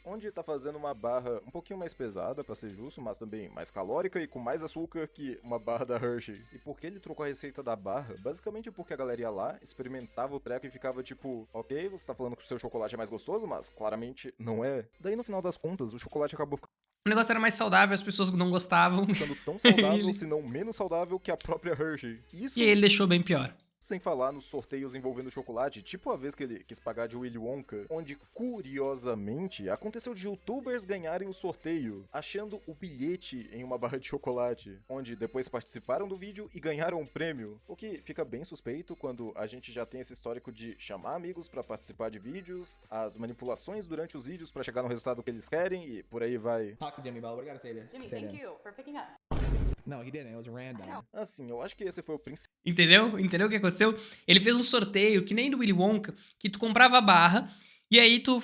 Onde tá fazendo uma barra um pouquinho mais pesada, pra ser justo, mas também mais calórica e com mais açúcar que uma barra da Hershey. E por que ele trocou a receita da barra? Basicamente porque a galera ia lá, experimentava o treco e ficava tipo, ok, você tá falando que o seu chocolate é mais gostoso, mas claramente não é. Daí no final das contas, o chocolate acabou O negócio era mais saudável, as pessoas não gostavam. ficando tão saudável, se não menos saudável que a própria Hershey. Isso E ele deixou bem pior. sem falar nos sorteios envolvendo chocolate, tipo a vez que ele quis pagar de Willy Wonka, onde, curiosamente, aconteceu de youtubers ganharem o sorteio, achando o bilhete em uma barra de chocolate, onde depois participaram do vídeo e ganharam um prêmio, o que fica bem suspeito quando a gente já tem esse histórico de chamar amigos pra participar de vídeos, as manipulações durante os vídeos pra chegar no resultado que eles querem e por aí vai. Talk to Jimmy Bell. What do you gotta say to Jimmy, say thank to him? you for picking us. No, he didn't. It was random. Assim, eu acho que esse foi o principal Entendeu? Entendeu o que aconteceu? Ele fez um sorteio, que nem do Willy Wonka, que tu comprava a barra, e aí tu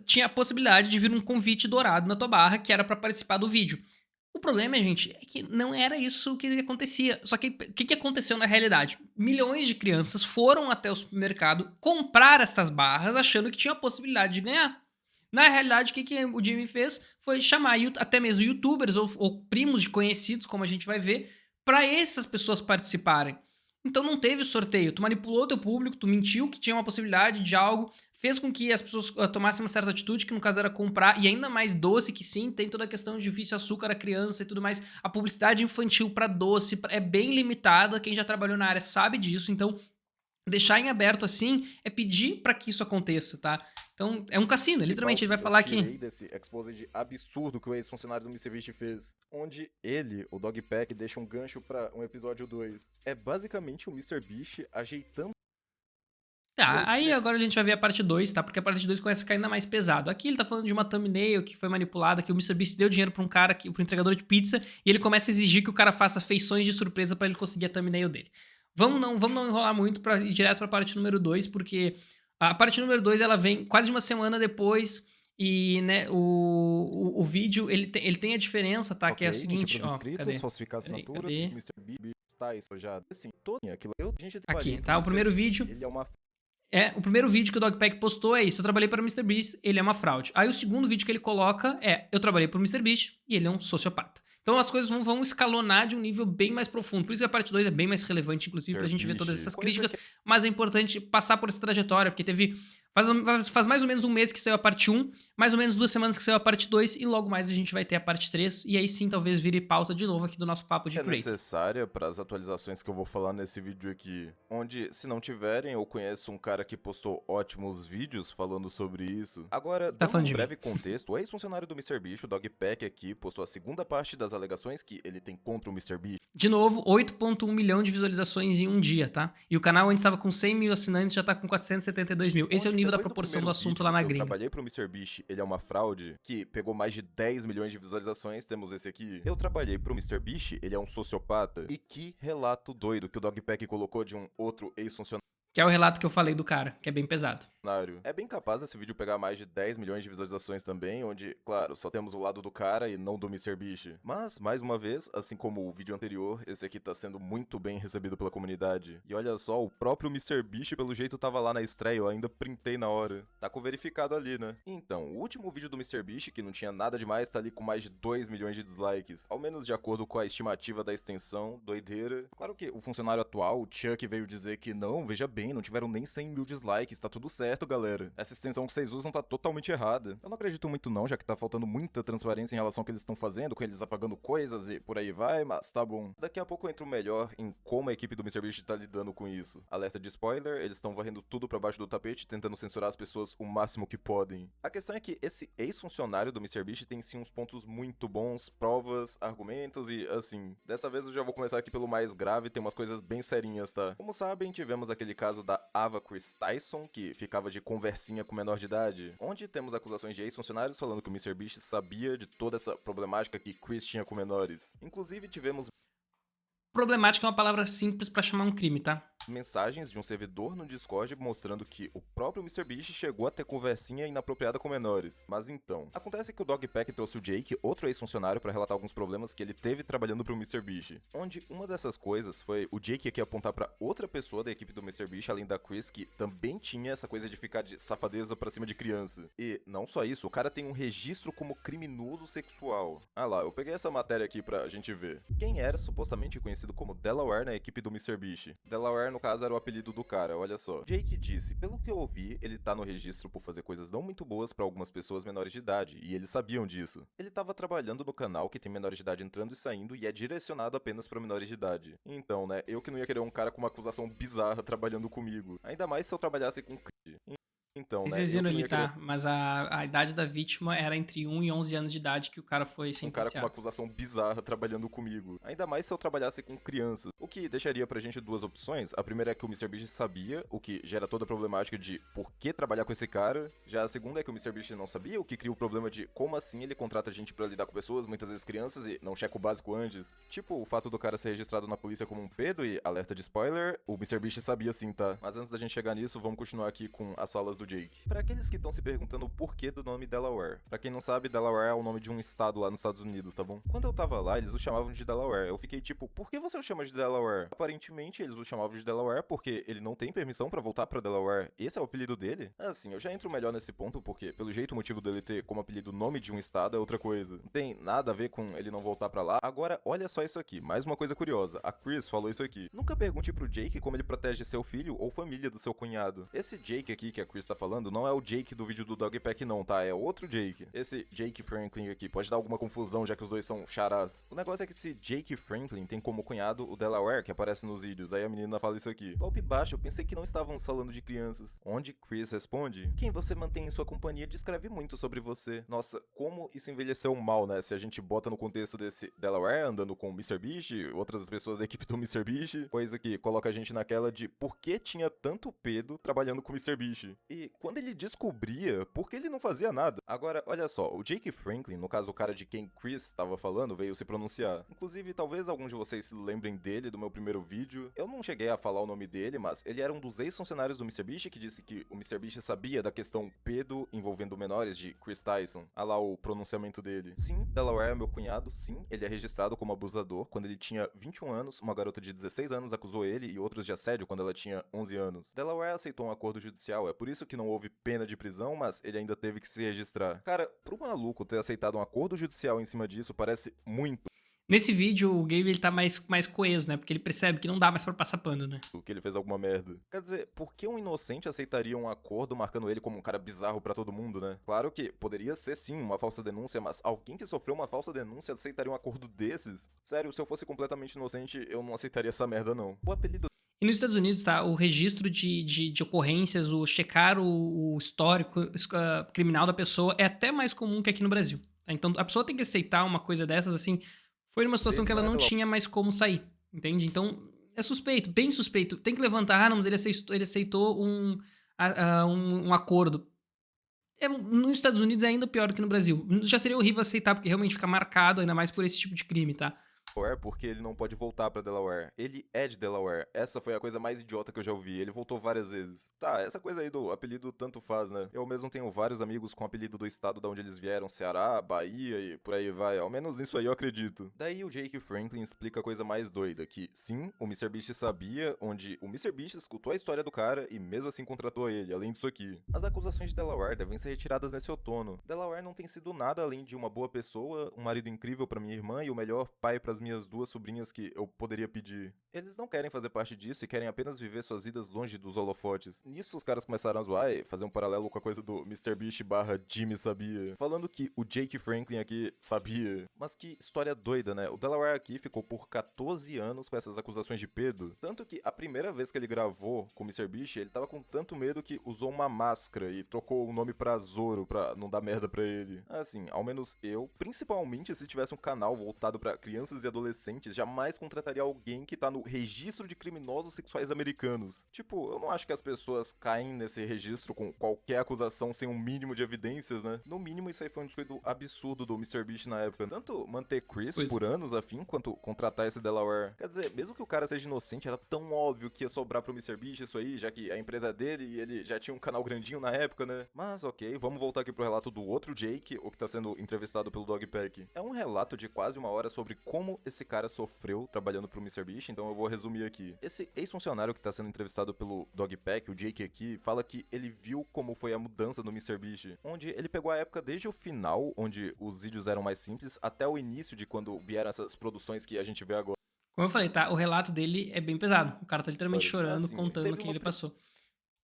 tinha a possibilidade de vir um convite dourado na tua barra, que era pra participar do vídeo. O problema, gente, é que não era isso que acontecia. Só que o que aconteceu na realidade? Milhões de crianças foram até o supermercado comprar essas barras achando que tinha a possibilidade de ganhar. Na realidade, o que o Jimmy fez foi chamar até mesmo youtubers ou primos de conhecidos, como a gente vai ver, pra essas pessoas participarem. Então não teve sorteio, tu manipulou teu público, tu mentiu que tinha uma possibilidade de algo, fez com que as pessoas tomassem uma certa atitude, que no caso era comprar, e ainda mais doce, que sim, tem toda a questão de difícil açúcar a criança e tudo mais. A publicidade infantil pra doce é bem limitada, quem já trabalhou na área sabe disso, então deixar em aberto assim é pedir pra que isso aconteça, tá? Então é um cassino, literalmente ele vai falar que... aqui. desse exposed absurdo que o ex-funcionário do MrBeast fez, onde ele, o Dogpack, deixa um gancho pra um episódio 2. É basicamente o MrBeast ajeitando. Tá, aí agora a gente vai ver a parte 2, tá? Porque a parte 2 começa a ficar ainda mais pesado. Aqui ele tá falando de uma thumbnail que foi manipulada, que o MrBeast deu dinheiro pra um cara, pro entregador de pizza, e ele começa a exigir que o cara faça feições de surpresa pra ele conseguir a thumbnail dele. Vamos não enrolar muito pra ir direto pra parte número 2, porque a parte número 2 ela vem quase uma semana depois e, né, o vídeo ele tem a diferença, tá? Que é o seguinte, ó, cadê? Falsificar a assinatura do MrBeast, tá, isso já, assim, todo aquilo. Aqui, tá? O primeiro vídeo... Ele é uma... o primeiro vídeo que o Dogpack postou é isso: eu trabalhei para o MrBeast, ele é uma fraude. Aí o segundo vídeo que ele coloca é: eu trabalhei para o MrBeast e ele é um sociopata. Então as coisas vão escalonar de um nível bem mais profundo. Por isso que a parte 2 é bem mais relevante, inclusive, pra gente ver todas essas críticas. Mas é importante passar por essa trajetória, porque teve... Faz mais ou menos um mês que saiu a parte 1, mais ou menos 2 semanas que saiu a parte 2, e logo mais a gente vai ter a parte 3, e aí sim talvez vire pauta de novo aqui do nosso papo de creator. É necessária para as atualizações que eu vou falar nesse vídeo aqui, onde, se não tiverem, eu conheço um cara que postou ótimos vídeos falando sobre isso. Agora, dando um breve contexto, o ex-funcionário do MrBeast, o Dogpack aqui, postou a segunda parte das alegações que ele tem contra o MrBeast. De novo, 8.1 milhão de visualizações em um dia, tá? E o canal antes estava com 100 mil assinantes, já tá com 472 mil. Esse é o nível da proporção do assunto lá na gringa. Eu trabalhei pro MrBeast, ele é uma fraude, que pegou mais de 10 milhões de visualizações, temos esse aqui. Eu trabalhei pro MrBeast, ele é um sociopata. E que relato doido que o Dogpack colocou de um outro ex-funcionário. Que é o relato que eu falei do cara, que é bem pesado. É bem capaz esse vídeo pegar mais de 10 milhões de visualizações também, onde, claro, só temos o lado do cara e não do MrBeast. Mas, mais uma vez, assim como o vídeo anterior, esse aqui tá sendo muito bem recebido pela comunidade. E olha só, o próprio MrBeast, pelo jeito, tava lá na estreia, eu ainda printei na hora. Tá com verificado ali, né? Então, o último vídeo do MrBeast, que não tinha nada demais, tá ali com mais de 2 milhões de dislikes. Ao menos de acordo com a estimativa da extensão, doideira. Claro que o funcionário atual, o Chuck, veio dizer que não, veja bem, não tiveram nem 100 mil dislikes, tá tudo certo, galera. Essa extensão que vocês usam tá totalmente errada. Eu não acredito muito não, já que tá faltando muita transparência em relação ao que eles estão fazendo, com eles apagando coisas e por aí vai, mas tá bom. Daqui a pouco eu entro melhor em como a equipe do MrBeast tá lidando com isso. Alerta de spoiler, eles estão varrendo tudo pra baixo do tapete, tentando censurar as pessoas o máximo que podem. A questão é que esse ex-funcionário do MrBeast tem sim uns pontos muito bons, provas, argumentos e assim. Dessa vez eu já vou começar aqui pelo mais grave, tem umas coisas bem serinhas, tá? Como sabem, tivemos aquele caso da Ava Chris Tyson, que ficava de conversinha com menor de idade, onde temos acusações de ex-funcionários falando que o MrBeast sabia de toda essa problemática que Chris tinha com menores. Inclusive tivemos... Problemática é uma palavra simples pra chamar um crime, tá? mensagens de um servidor no Discord mostrando que o próprio MrBeast chegou a ter conversinha inapropriada com menores. Mas então, acontece que o Dogpack trouxe o Jake, outro ex-funcionário, pra relatar alguns problemas que ele teve trabalhando pro MrBeast. Onde uma dessas coisas foi o Jake aqui apontar pra outra pessoa da equipe do MrBeast, além da Chris, que também tinha essa coisa de ficar de safadeza pra cima de criança. E não só isso, o cara tem um registro como criminoso sexual. Ah lá, eu peguei essa matéria aqui pra gente ver. Quem era supostamente conhecido como Delaware na equipe do MrBeast? Delaware, no caso, era o apelido do cara, olha só. Jake disse, pelo que eu ouvi, ele tá no registro por fazer coisas não muito boas pra algumas pessoas menores de idade, e eles sabiam disso. Ele tava trabalhando no canal que tem menores de idade entrando e saindo e é direcionado apenas pra menores de idade. Então, né, eu que não ia querer um cara com uma acusação bizarra trabalhando comigo. Ainda mais se eu trabalhasse com Creed. Então, vocês viram ali, tá? Mas a idade da vítima era entre 1 e 11 anos de idade que o cara foi sentenciado. Um cara com uma acusação bizarra trabalhando comigo. Ainda mais se eu trabalhasse com crianças. O que deixaria pra gente duas opções. A primeira é que o MrBeast sabia, o que gera toda a problemática de por que trabalhar com esse cara. Já a segunda é que o MrBeast não sabia, o que cria o problema de como assim ele contrata gente pra lidar com pessoas, muitas vezes crianças, e não checa o básico antes. Tipo, o fato do cara ser registrado na polícia como um pedo e alerta de spoiler, o MrBeast sabia sim, tá? Mas antes da gente chegar nisso, vamos continuar aqui com as falas do Jake. Pra aqueles que estão se perguntando o porquê do nome Delaware. Pra quem não sabe, Delaware é o nome de um estado lá nos Estados Unidos, tá bom? Quando eu tava lá, eles o chamavam de Delaware. Eu fiquei tipo, por que você o chama de Delaware? Aparentemente, eles o chamavam de Delaware porque ele não tem permissão pra voltar pra Delaware. Esse é o apelido dele? Assim, eu já entro melhor nesse ponto porque, pelo jeito, o motivo dele ter como apelido o nome de um estado é outra coisa. Não tem nada a ver com ele não voltar pra lá. Agora, olha só isso aqui. Mais uma coisa curiosa. A Chris falou isso aqui. Nunca pergunte pro Jake como ele protege seu filho ou família do seu cunhado. Esse Jake aqui que a Chris tá falando não é o Jake do vídeo do Dogpack não, tá? É outro Jake. Esse Jake Franklin aqui pode dar alguma confusão já que os dois são charás. O negócio é que esse Jake Franklin tem como cunhado o Delaware que aparece nos vídeos. Aí a menina fala isso aqui. Golpe baixo, eu pensei que não estavam falando de crianças. Onde Chris responde: quem você mantém em sua companhia descreve muito sobre você. Nossa, como isso envelheceu mal, né? Se a gente bota no contexto desse Delaware andando com o MrBeast, outras pessoas da equipe do MrBeast, coisa que coloca a gente naquela de por que tinha tanto pedo trabalhando com o MrBeast. E quando ele descobria, por que ele não fazia nada? Agora, olha só, o Jake Franklin, no caso o cara de quem Chris estava falando, veio se pronunciar. Inclusive, talvez alguns de vocês se lembrem dele do meu primeiro vídeo. Eu não cheguei a falar o nome dele, mas ele era um dos ex-funcionários do MrBeast que disse que o MrBeast sabia da questão pedo envolvendo menores de Chris Tyson. Olha lá o pronunciamento dele. Sim, Delaware é meu cunhado, sim, ele é registrado como abusador. Quando ele tinha 21 anos, uma garota de 16 anos acusou ele e outros de assédio quando ela tinha 11 anos. Delaware aceitou um acordo judicial, é por isso que não houve pena de prisão, mas ele ainda teve que se registrar. Cara, pro maluco ter aceitado um acordo judicial em cima disso parece muito Nesse vídeo, o Gabe ele tá mais coeso, né? Porque ele percebe que não dá mais pra passar pano, né? que ele fez alguma merda. Quer dizer, por que um inocente aceitaria um acordo marcando ele como um cara bizarro pra todo mundo, né? Claro que poderia ser sim uma falsa denúncia, mas alguém que sofreu uma falsa denúncia aceitaria um acordo desses? Sério, se eu fosse completamente inocente, eu não aceitaria essa merda não. O apelido E nos Estados Unidos, tá? O registro de ocorrências, o checar o histórico criminal da pessoa é até mais comum que aqui no Brasil. Tá? Então, a pessoa tem que aceitar uma coisa dessas, assim, foi numa situação que ela não tinha mais como sair, entende? Então, é suspeito, bem suspeito. Tem que levantar, não, mas ele aceitou um acordo. Nos Estados Unidos é ainda pior do que no Brasil. Já seria horrível aceitar, porque realmente fica marcado, ainda mais por esse tipo de crime, tá? porque ele não pode voltar pra Delaware. Ele é de Delaware. Essa foi a coisa mais idiota que eu já ouvi. Ele voltou várias vezes. Tá, essa coisa aí do apelido tanto faz, né? Eu mesmo tenho vários amigos com apelido do estado de onde eles vieram, Ceará, Bahia e por aí vai. Ao menos nisso aí eu acredito. Daí o Jake Franklin explica a coisa mais doida, que sim, o MrBeast sabia, onde o MrBeast escutou a história do cara e mesmo assim contratou ele, além disso aqui. As acusações de Delaware devem ser retiradas nesse outono. Delaware não tem sido nada além de uma boa pessoa, um marido incrível pra minha irmã e o melhor pai pras minhas duas sobrinhas que eu poderia pedir. Eles não querem fazer parte disso e querem apenas viver suas vidas longe dos holofotes. Nisso os caras começaram a zoar e fazer um paralelo com a coisa do MrBeast / Jimmy sabia. Falando que o Jake Franklin aqui sabia. Mas que história doida, né? O Delaware aqui ficou por 14 anos com essas acusações de pedo. Tanto que a primeira vez que ele gravou com o MrBeast, ele tava com tanto medo que usou uma máscara e trocou o nome pra Zoro pra não dar merda pra ele. Assim, ao menos eu, principalmente se tivesse um canal voltado pra crianças e adolescentes, jamais contrataria alguém que tá no registro de criminosos sexuais americanos. Tipo, eu não acho que as pessoas caem nesse registro com qualquer acusação sem um mínimo de evidências, né? No mínimo, isso aí foi um descuido absurdo do MrBeast na época. Tanto manter Chris por anos a fim, quanto contratar esse Delaware. Quer dizer, mesmo que o cara seja inocente, era tão óbvio que ia sobrar pro MrBeast isso aí, já que a empresa é dele e ele já tinha um canal grandinho na época, né? Mas ok, vamos voltar aqui pro relato do outro Jake, o que tá sendo entrevistado pelo Dogpack. É um relato de quase uma hora sobre como esse cara sofreu trabalhando pro MrBeast, então eu vou resumir aqui. Esse ex-funcionário que tá sendo entrevistado pelo Dogpack, o Jake aqui, fala que ele viu como foi a mudança do MrBeast, onde ele pegou a época desde o final, onde os vídeos eram mais simples, até o início de quando vieram essas produções que a gente vê agora. Como eu falei, tá? O relato dele é bem pesado. O cara tá literalmente chorando, assim, contando o que ele passou.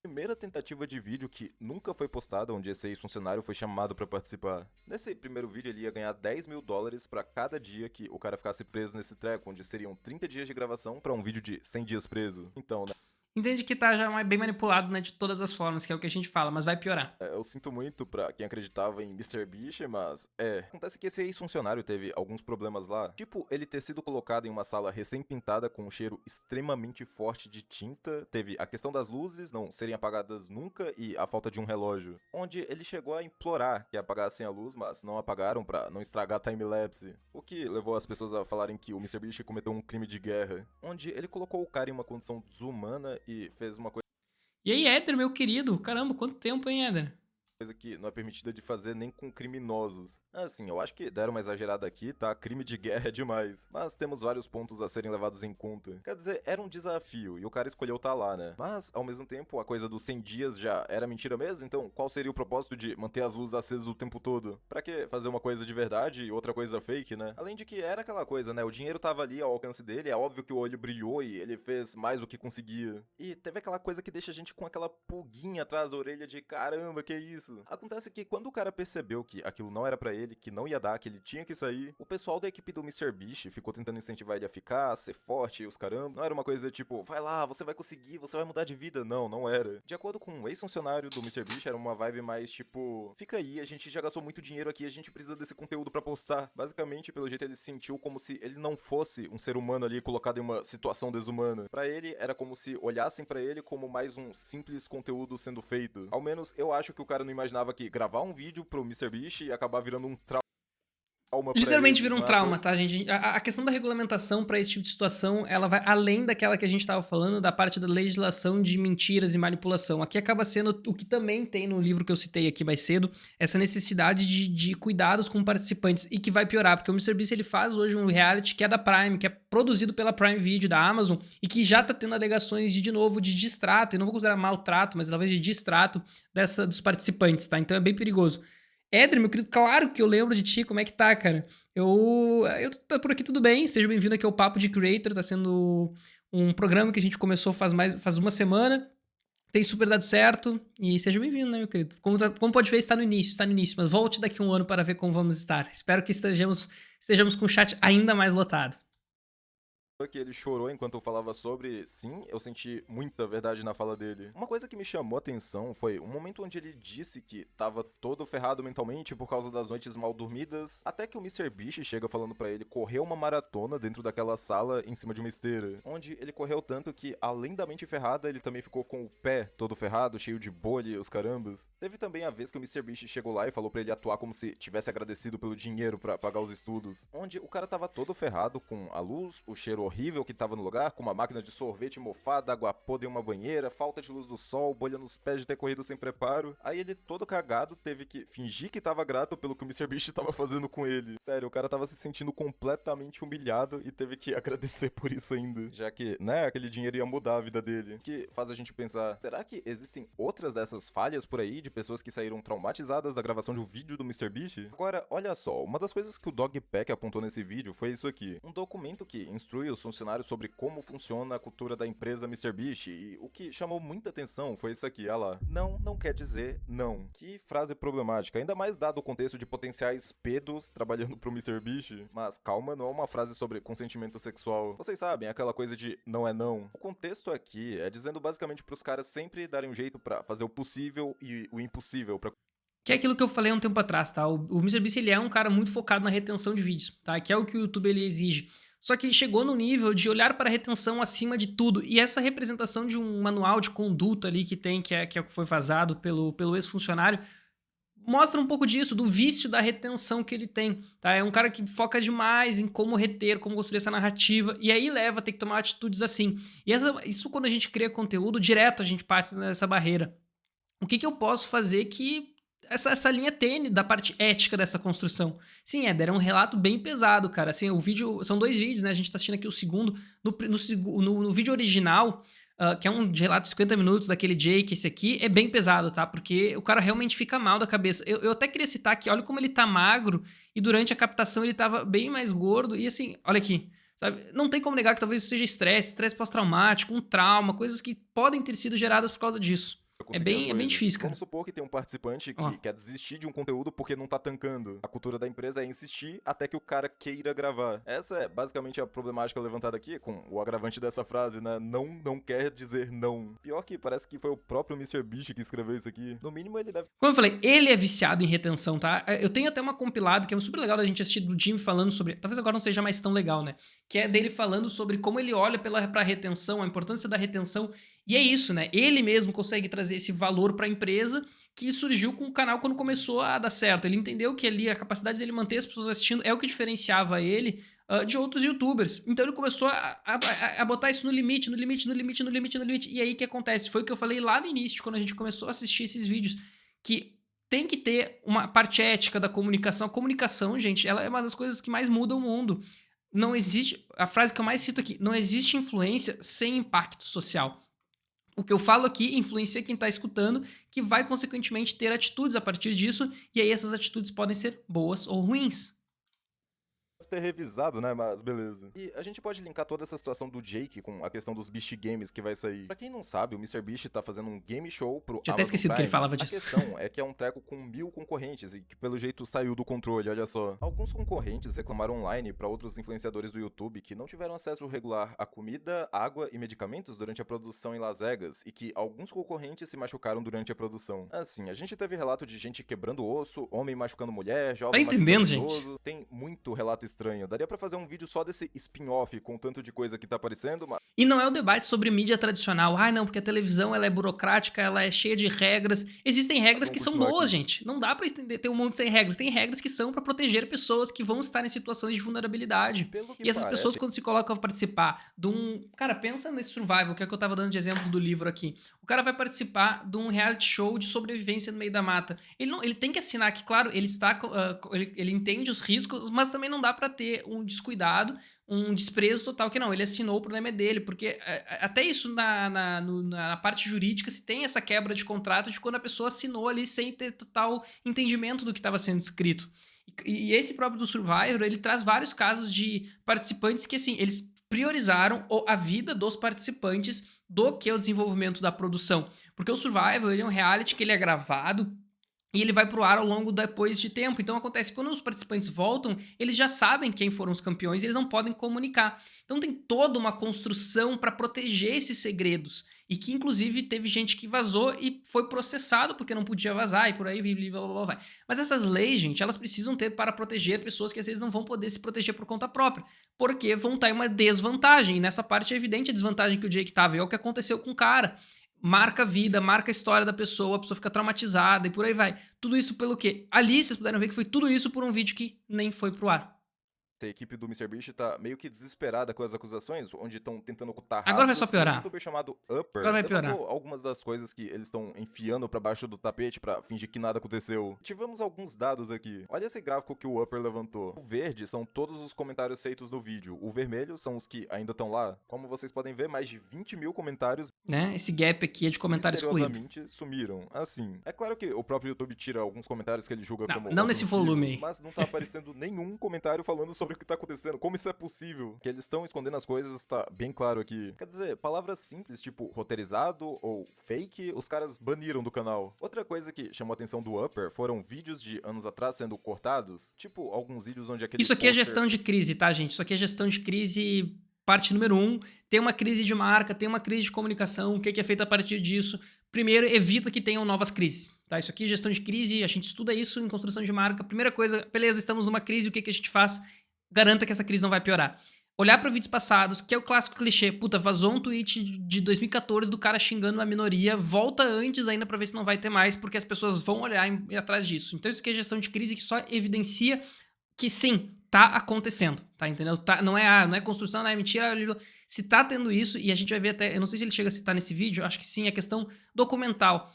Primeira tentativa de vídeo que nunca foi postada, onde esse ex-funcionário foi chamado pra participar. Nesse primeiro vídeo ele ia ganhar $10 mil pra cada dia que o cara ficasse preso nesse treco, onde seriam 30 dias de gravação pra um vídeo de 100 dias preso. Então, né? Entende que tá já bem manipulado, né, de todas as formas, que é o que a gente fala, mas vai piorar. Eu sinto muito pra quem acreditava em MrBeast, mas acontece que esse ex-funcionário teve alguns problemas lá. Tipo, ele ter sido colocado em uma sala recém-pintada com um cheiro extremamente forte de tinta. Teve a questão das luzes não serem apagadas nunca e a falta de um relógio. Onde ele chegou a implorar que apagassem a luz, mas não apagaram pra não estragar a timelapse. O que levou as pessoas a falarem que o MrBeast cometeu um crime de guerra. Onde ele colocou o cara em uma condição desumana e fez uma coisa. E aí, Éder, meu querido, caramba, quanto tempo, hein, Éder? Coisa que não é permitida de fazer nem com criminosos. Assim, eu acho que deram uma exagerada aqui, tá? Crime de guerra é demais. Mas temos vários pontos a serem levados em conta. Quer dizer, era um desafio e o cara escolheu tá lá, né? Mas, ao mesmo tempo, a coisa dos 100 dias já era mentira mesmo, então qual seria o propósito de manter as luzes acesas o tempo todo? Pra que fazer uma coisa de verdade e outra coisa fake, né? Além de que era aquela coisa, né? O dinheiro tava ali ao alcance dele, é óbvio que o olho brilhou e ele fez mais do que conseguia. E teve aquela coisa que deixa a gente com aquela pulguinha atrás da orelha de caramba, que isso? Acontece que quando o cara percebeu que aquilo não era pra ele, que não ia dar, que ele tinha que sair, o pessoal da equipe do MrBeast ficou tentando incentivar ele a ficar, a ser forte e os caramba. Não era uma coisa tipo, vai lá, você vai conseguir, você vai mudar de vida. Não, não era. De acordo com um ex-funcionário do MrBeast, era uma vibe mais tipo, fica aí, a gente já gastou muito dinheiro aqui, a gente precisa desse conteúdo pra postar. Basicamente, pelo jeito, ele se sentiu como se ele não fosse um ser humano ali colocado em uma situação desumana. Pra ele, era como se olhassem pra ele como mais um simples conteúdo sendo feito. Ao menos, eu acho que o cara não imaginava que gravar um vídeo pro MrBeast e acabar virando um trauma. Literalmente vira um trauma, tá, gente? A questão da regulamentação pra esse tipo de situação, ela vai além daquela que a gente tava falando, da parte da legislação de mentiras e manipulação. Aqui acaba sendo o que também tem no livro que eu citei aqui mais cedo, essa necessidade de cuidados com participantes, e que vai piorar, porque o MrBeast, ele faz hoje um reality que é da Prime, que é produzido pela Prime Video, da Amazon, e que já tá tendo alegações de novo, de distrato, eu não vou considerar maltrato, mas talvez de distrato dos participantes, tá? Então é bem perigoso. Éder, meu querido, claro que eu lembro de ti, como é que tá, cara? Eu tô por aqui, tudo bem, seja bem-vindo aqui ao Papo de Creator, tá sendo um programa que a gente começou faz uma semana, tem super dado certo, e seja bem-vindo, né, meu querido? Como pode ver, está no início, mas volte daqui a um ano para ver como vamos estar. Espero que estejamos com o chat ainda mais lotado. Que ele chorou enquanto eu falava sobre, sim, eu senti muita verdade na fala dele. Uma coisa que me chamou a atenção foi um momento onde ele disse que tava todo ferrado mentalmente por causa das noites mal dormidas, até que o MrBeast chega falando pra ele correr uma maratona dentro daquela sala em cima de uma esteira, onde ele correu tanto que, além da mente ferrada, ele também ficou com o pé todo ferrado, cheio de bolha e os carambas. Teve também a vez que o MrBeast chegou lá e falou pra ele atuar como se tivesse agradecido pelo dinheiro pra pagar os estudos, onde o cara tava todo ferrado com a luz, o cheiro horrível que tava no lugar, com uma máquina de sorvete mofada, água podre em uma banheira, falta de luz do sol, bolha nos pés de ter corrido sem preparo. Aí ele, todo cagado, teve que fingir que tava grato pelo que o MrBeast tava fazendo com ele. Sério, o cara tava se sentindo completamente humilhado e teve que agradecer por isso ainda. Já que, né, aquele dinheiro ia mudar a vida dele. Que faz a gente pensar, será que existem outras dessas falhas por aí, de pessoas que saíram traumatizadas da gravação de um vídeo do MrBeast? Agora, olha só, uma das coisas que o Dogpack apontou nesse vídeo foi isso aqui. Um documento que instrui os funcionários sobre como funciona a cultura da empresa MrBeast, e o que chamou muita atenção foi isso aqui, olha lá. Não quer dizer não. Que frase problemática, ainda mais dado o contexto de potenciais pedos trabalhando pro MrBeast. Mas calma, não é uma frase sobre consentimento sexual. Vocês sabem, aquela coisa de não é não. O contexto aqui é dizendo basicamente pros caras sempre darem um jeito pra fazer o possível e o impossível pra... Que é aquilo que eu falei há um tempo atrás, tá? O MrBeast, ele é um cara muito focado na retenção de vídeos, tá? Que é o que o YouTube, ele exige. Só que chegou no nível de olhar para a retenção acima de tudo. E essa representação de um manual de conduta ali que tem, que foi vazado pelo ex-funcionário, mostra um pouco disso, do vício da retenção que ele tem, tá? É um cara que foca demais em como reter, como construir essa narrativa, e aí leva a ter que tomar atitudes assim. E isso quando a gente cria conteúdo, direto a gente passa nessa barreira. O que eu posso fazer que... Essa linha tênue da parte ética dessa construção. Sim, Éder, é um relato bem pesado, cara. Assim, o vídeo... São 2 vídeos, né? A gente tá assistindo aqui o segundo. No vídeo original, que é um de relato de 50 minutos daquele Jake, esse aqui, é bem pesado, tá? Porque o cara realmente fica mal da cabeça. Eu até queria citar aqui, olha como ele tá magro, e durante a captação ele tava bem mais gordo, e assim, olha aqui, sabe? Não tem como negar que talvez isso seja estresse pós-traumático, um trauma, coisas que podem ter sido geradas por causa disso. É bem difícil, cara. Vamos supor que tem um participante que quer desistir de um conteúdo porque não tá tancando. A cultura da empresa é insistir até que o cara queira gravar. Essa é basicamente a problemática levantada aqui, com o agravante dessa frase, né? Não quer dizer não. Pior que parece que foi o próprio MrBeast que escreveu isso aqui. No mínimo ele deve... Como eu falei, ele é viciado em retenção, tá? Eu tenho até uma compilado que é super legal da gente assistir do Jimmy falando sobre... Talvez agora não seja mais tão legal, né? Que é dele falando sobre como ele olha pra retenção, a importância da retenção. E é isso, né? Ele mesmo consegue trazer esse valor para a empresa que surgiu com o canal quando começou a dar certo. Ele entendeu que ali a capacidade dele manter as pessoas assistindo é o que diferenciava ele de outros youtubers. Então ele começou a botar isso no limite. E aí o que acontece? Foi o que eu falei lá no início, quando a gente começou a assistir esses vídeos, que tem que ter uma parte ética da comunicação. A comunicação, gente, ela é uma das coisas que mais muda o mundo. Não existe, a frase que eu mais cito aqui, não existe influência sem impacto social. O que eu falo aqui influencia quem está escutando, que vai, consequentemente, ter atitudes a partir disso, e aí essas atitudes podem ser boas ou ruins. Ter revisado, né? Mas beleza. E a gente pode linkar toda essa situação do Jake com a questão dos Beast Games que vai sair. Pra quem não sabe, o MrBeast tá fazendo um game show pro Tinha até esquecido que ele falava disso. A questão é que é um treco com 1000 concorrentes e que pelo jeito saiu do controle, olha só. Alguns concorrentes reclamaram online pra outros influenciadores do YouTube que não tiveram acesso regular a comida, água e medicamentos durante a produção em Las Vegas e que alguns concorrentes se machucaram durante a produção. Assim, a gente teve relato de gente quebrando osso, homem machucando mulher, jovem tá entendendo, machucando gente? idoso. Tem muito relato estranho. Daria pra fazer um vídeo só desse spin-off com tanto de coisa que tá aparecendo, mas... E não é o debate sobre mídia tradicional. Ah, não, porque a televisão ela é burocrática, ela é cheia de regras. Existem regras que são boas, gente. Não dá pra ter um mundo sem regras. Tem regras que são pra proteger pessoas que vão estar em situações de vulnerabilidade. E essas pessoas, quando se colocam a participar de um... Cara, pensa nesse survival, que é o que eu tava dando de exemplo do livro aqui. O cara vai participar de um reality show de sobrevivência no meio da mata. Ele tem que assinar que, claro, ele entende os riscos, mas também não dá pra ter um descuidado, um desprezo total, que não, ele assinou, o problema é dele, porque até isso na parte jurídica se tem essa quebra de contrato de quando a pessoa assinou ali sem ter total entendimento do que estava sendo escrito. E esse próprio do Survivor, ele traz vários casos de participantes que, assim, eles priorizaram a vida dos participantes do que o desenvolvimento da produção. Porque o Survivor, ele é um reality que ele é gravado e ele vai pro ar ao longo depois de tempo. Então acontece que quando os participantes voltam, eles já sabem quem foram os campeões e eles não podem comunicar. Então tem toda uma construção para proteger esses segredos. E que inclusive teve gente que vazou e foi processado porque não podia vazar e por aí blá, blá, blá, blá. Mas essas leis, gente, elas precisam ter para proteger pessoas que às vezes não vão poder se proteger por conta própria. Porque vão estar em uma desvantagem. E nessa parte é evidente a desvantagem que o Jake tava. E é o que aconteceu com o cara. Marca a vida, marca a história da pessoa, a pessoa fica traumatizada e por aí vai. Tudo isso pelo quê? Ali vocês puderam ver que foi tudo isso por um vídeo que nem foi pro ar. A equipe do MrBeast tá meio que desesperada com as acusações, onde estão tentando ocultar rastros. Agora vai só piorar. Um youtuber chamado Upper Agora vai piorar. Algumas das coisas que eles estão enfiando pra baixo do tapete pra fingir que nada aconteceu. Tivemos alguns dados aqui. Olha esse gráfico que o Upper levantou. O verde são todos os comentários feitos no vídeo. O vermelho são os que ainda estão lá. Como vocês podem ver, mais de 20 mil comentários, né? Esse gap aqui é de comentário excluído. Misteriosamente sumiram. Assim, é claro que o próprio YouTube tira alguns comentários que ele julga como não nesse ofensivo, volume aí. mas não tá aparecendo nenhum comentário falando sobre o que tá acontecendo. Como isso é possível? Que eles estão escondendo as coisas tá bem claro aqui. Quer dizer, palavras simples, tipo roteirizado ou fake, os caras baniram do canal. Outra coisa que chamou a atenção do Upper foram vídeos de anos atrás sendo cortados. Tipo, alguns vídeos onde aquele Isso aqui é gestão de crise, tá, gente? Isso aqui é gestão de crise... Parte número 1, tem uma crise de marca, tem uma crise de comunicação, o que é feito a partir disso? Primeiro, evita que tenham novas crises, tá? Isso aqui é gestão de crise, a gente estuda isso em construção de marca. Primeira coisa, beleza, estamos numa crise, o que a gente faz? Garanta que essa crise não vai piorar. Olhar para vídeos passados, que é o clássico clichê, puta, vazou um tweet de 2014 do cara xingando uma minoria, volta antes ainda para ver se não vai ter mais, porque as pessoas vão olhar atrás disso. Então isso aqui é gestão de crise que só evidencia que sim, tá acontecendo, tá entendendo? Não é construção, não é mentira. Se tá tendo isso, e a gente vai ver até, eu não sei se ele chega a citar nesse vídeo, acho que sim, a questão documental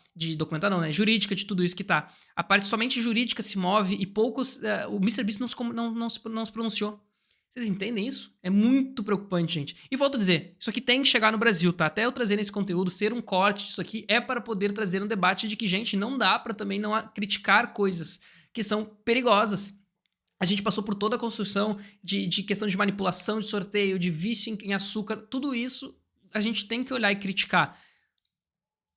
não, né? Jurídica de tudo isso que tá. A parte somente jurídica se move e poucos, o MrBeast não se pronunciou. Vocês entendem isso? É muito preocupante, gente. E volto a dizer, isso aqui tem que chegar no Brasil, tá? Até eu trazer esse conteúdo, ser um corte disso aqui, é para poder trazer um debate de que, gente, não dá para também não criticar coisas que são perigosas. A gente passou por toda a construção de questão de manipulação, de sorteio, de vício em açúcar. Tudo isso a gente tem que olhar e criticar.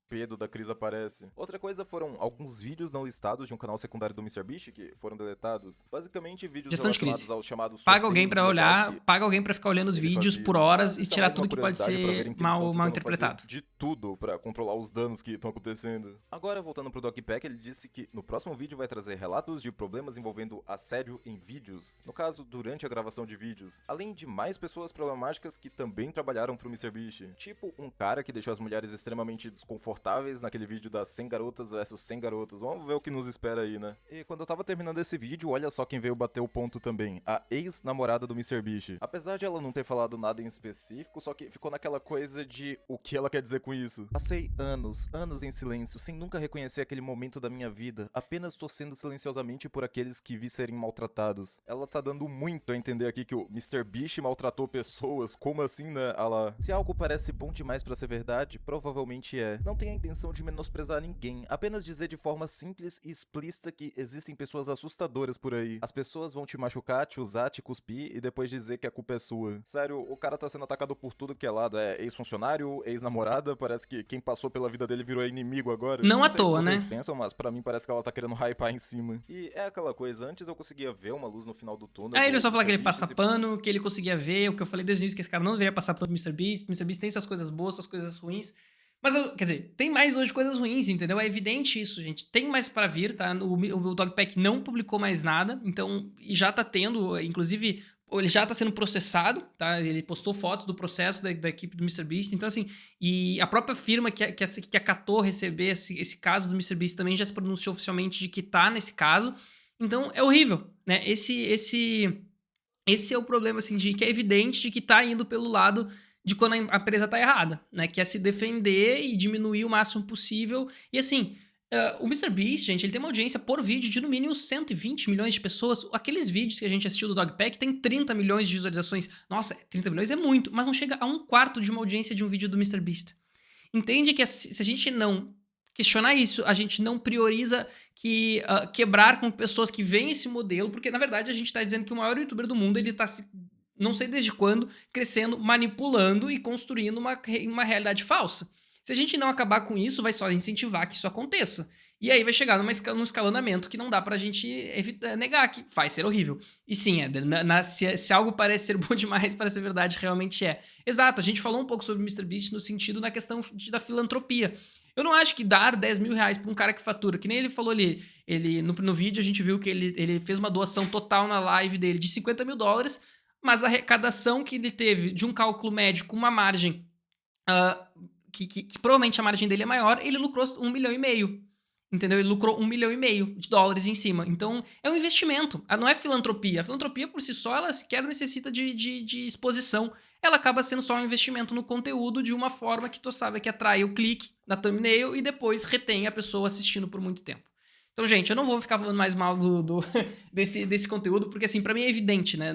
Pedro da Cris aparece. Outra coisa foram alguns vídeos não listados de um canal secundário do MrBeast que foram deletados. Basicamente vídeos gestão relacionados aos chamados paga alguém pra olhar, paga alguém pra ficar olhando os vídeos por horas e tirar tudo que pode ser mal interpretado. De tudo pra controlar os danos que estão acontecendo. Agora, voltando pro Dogpack, ele disse que no próximo vídeo vai trazer relatos de problemas envolvendo assédio em vídeos. No caso, durante a gravação de vídeos. Além de mais pessoas problemáticas que também trabalharam pro MrBeast. Tipo um cara que deixou as mulheres extremamente desconfortáveis insuportáveis naquele vídeo das 100 garotas versus 100 garotos. Vamos ver o que nos espera aí, né? E quando eu tava terminando esse vídeo, olha só quem veio bater o ponto também. A ex-namorada do MrBeast. Apesar de ela não ter falado nada em específico, só que ficou naquela coisa de o que ela quer dizer com isso. Passei anos em silêncio, sem nunca reconhecer aquele momento da minha vida, apenas torcendo silenciosamente por aqueles que vi serem maltratados. Ela tá dando muito a entender aqui que o MrBeast maltratou pessoas, como assim, né? Ela... Se algo parece bom demais pra ser verdade, provavelmente é. Não tenho a intenção de menosprezar ninguém, apenas dizer de forma simples e explícita que existem pessoas assustadoras por aí. As pessoas vão te machucar, te usar, te cuspir e depois dizer que a culpa é sua. Sério, o cara tá sendo atacado por tudo que é lado. É ex-funcionário, ex-namorada, parece que quem passou pela vida dele virou inimigo agora. Não à sei toa, o que né? vocês pensam, mas pra mim parece que ela tá querendo hypar em cima. E é aquela coisa, antes eu conseguia ver uma luz no final do túnel. Aí ele do só falar que ele MrBeast, passa pano, que ele conseguia ver, o que eu falei desde o início, que esse cara não deveria passar pano pro MrBeast. MrBeast tem suas coisas boas, suas coisas ruins. Mas, quer dizer, tem mais hoje coisas ruins, entendeu? É evidente isso, gente. Tem mais pra vir, tá? O Dogpack não publicou mais nada, então, e já tá tendo, inclusive, ele já tá sendo processado, tá? Ele postou fotos do processo da equipe do MrBeast, então, assim, e a própria firma que acatou receber esse caso do MrBeast também já se pronunciou oficialmente de que tá nesse caso. Então, é horrível, né? Esse é o problema, assim, de que é evidente de que tá indo pelo lado de quando a empresa tá errada, né? Que é se defender e diminuir o máximo possível. E assim, o MrBeast, gente, ele tem uma audiência por vídeo de no mínimo 120 milhões de pessoas. Aqueles vídeos que a gente assistiu do Dogpack tem 30 milhões de visualizações. Nossa, 30 milhões é muito, mas não chega a 1/4 de uma audiência de um vídeo do MrBeast. Entende que se a gente não questionar isso, a gente não prioriza quebrar com pessoas que veem esse modelo, porque na verdade a gente tá dizendo que o maior youtuber do mundo, ele tá não sei desde quando, crescendo, manipulando e construindo uma realidade falsa. Se a gente não acabar com isso, vai só incentivar que isso aconteça. E aí vai chegar num escalonamento que não dá pra gente negar, que vai ser horrível. E sim, se algo parece ser bom demais para ser verdade, realmente é. Exato, a gente falou um pouco sobre o MrBeast no sentido na questão da filantropia. Eu não acho que dar 10 mil reais pra um cara que fatura, que nem ele falou ali, no vídeo a gente viu que ele fez uma doação total na live dele de $50 mil, mas a arrecadação que ele teve de um cálculo médio com uma margem que provavelmente a margem dele é maior, ele lucrou $1,5 milhão. Entendeu? Ele lucrou $1,5 milhão em cima. Então, é um investimento. Não é filantropia. A filantropia, por si só, ela sequer necessita de exposição. Ela acaba sendo só um investimento no conteúdo de uma forma que tu sabe que atrai o clique na thumbnail e depois retém a pessoa assistindo por muito tempo. Então, gente, eu não vou ficar falando mais mal desse conteúdo, porque, assim, pra mim é evidente, né?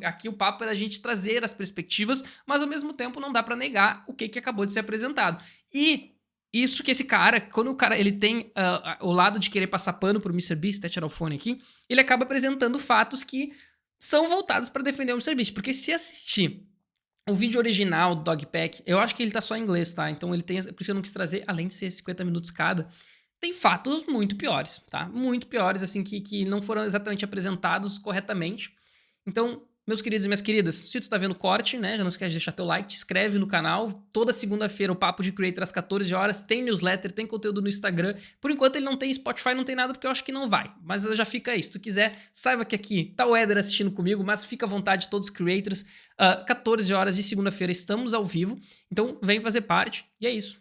Aqui o papo é da gente trazer as perspectivas, mas, ao mesmo tempo, não dá pra negar o que acabou de ser apresentado. E isso que esse cara, quando o cara ele tem o lado de querer passar pano pro MrBeast, até tirar o fone aqui, ele acaba apresentando fatos que são voltados pra defender o MrBeast. Porque se assistir o vídeo original do Dogpack, eu acho que ele tá só em inglês, tá? Então, ele tem, por isso eu não quis trazer, além de ser 50 minutos cada, tem fatos muito piores, tá? Muito piores, assim, que não foram exatamente apresentados corretamente. Então, meus queridos e minhas queridas, se tu tá vendo o corte, né, já não esquece de deixar teu like, te inscreve no canal. Toda segunda-feira o Papo de Creator às 14 horas, tem newsletter, tem conteúdo no Instagram. Por enquanto ele não tem Spotify, não tem nada, porque eu acho que não vai. Mas já fica aí, se tu quiser, saiba que aqui tá o Éder assistindo comigo, mas fica à vontade todos os creators. 14 horas de segunda-feira estamos ao vivo, então vem fazer parte, e é isso.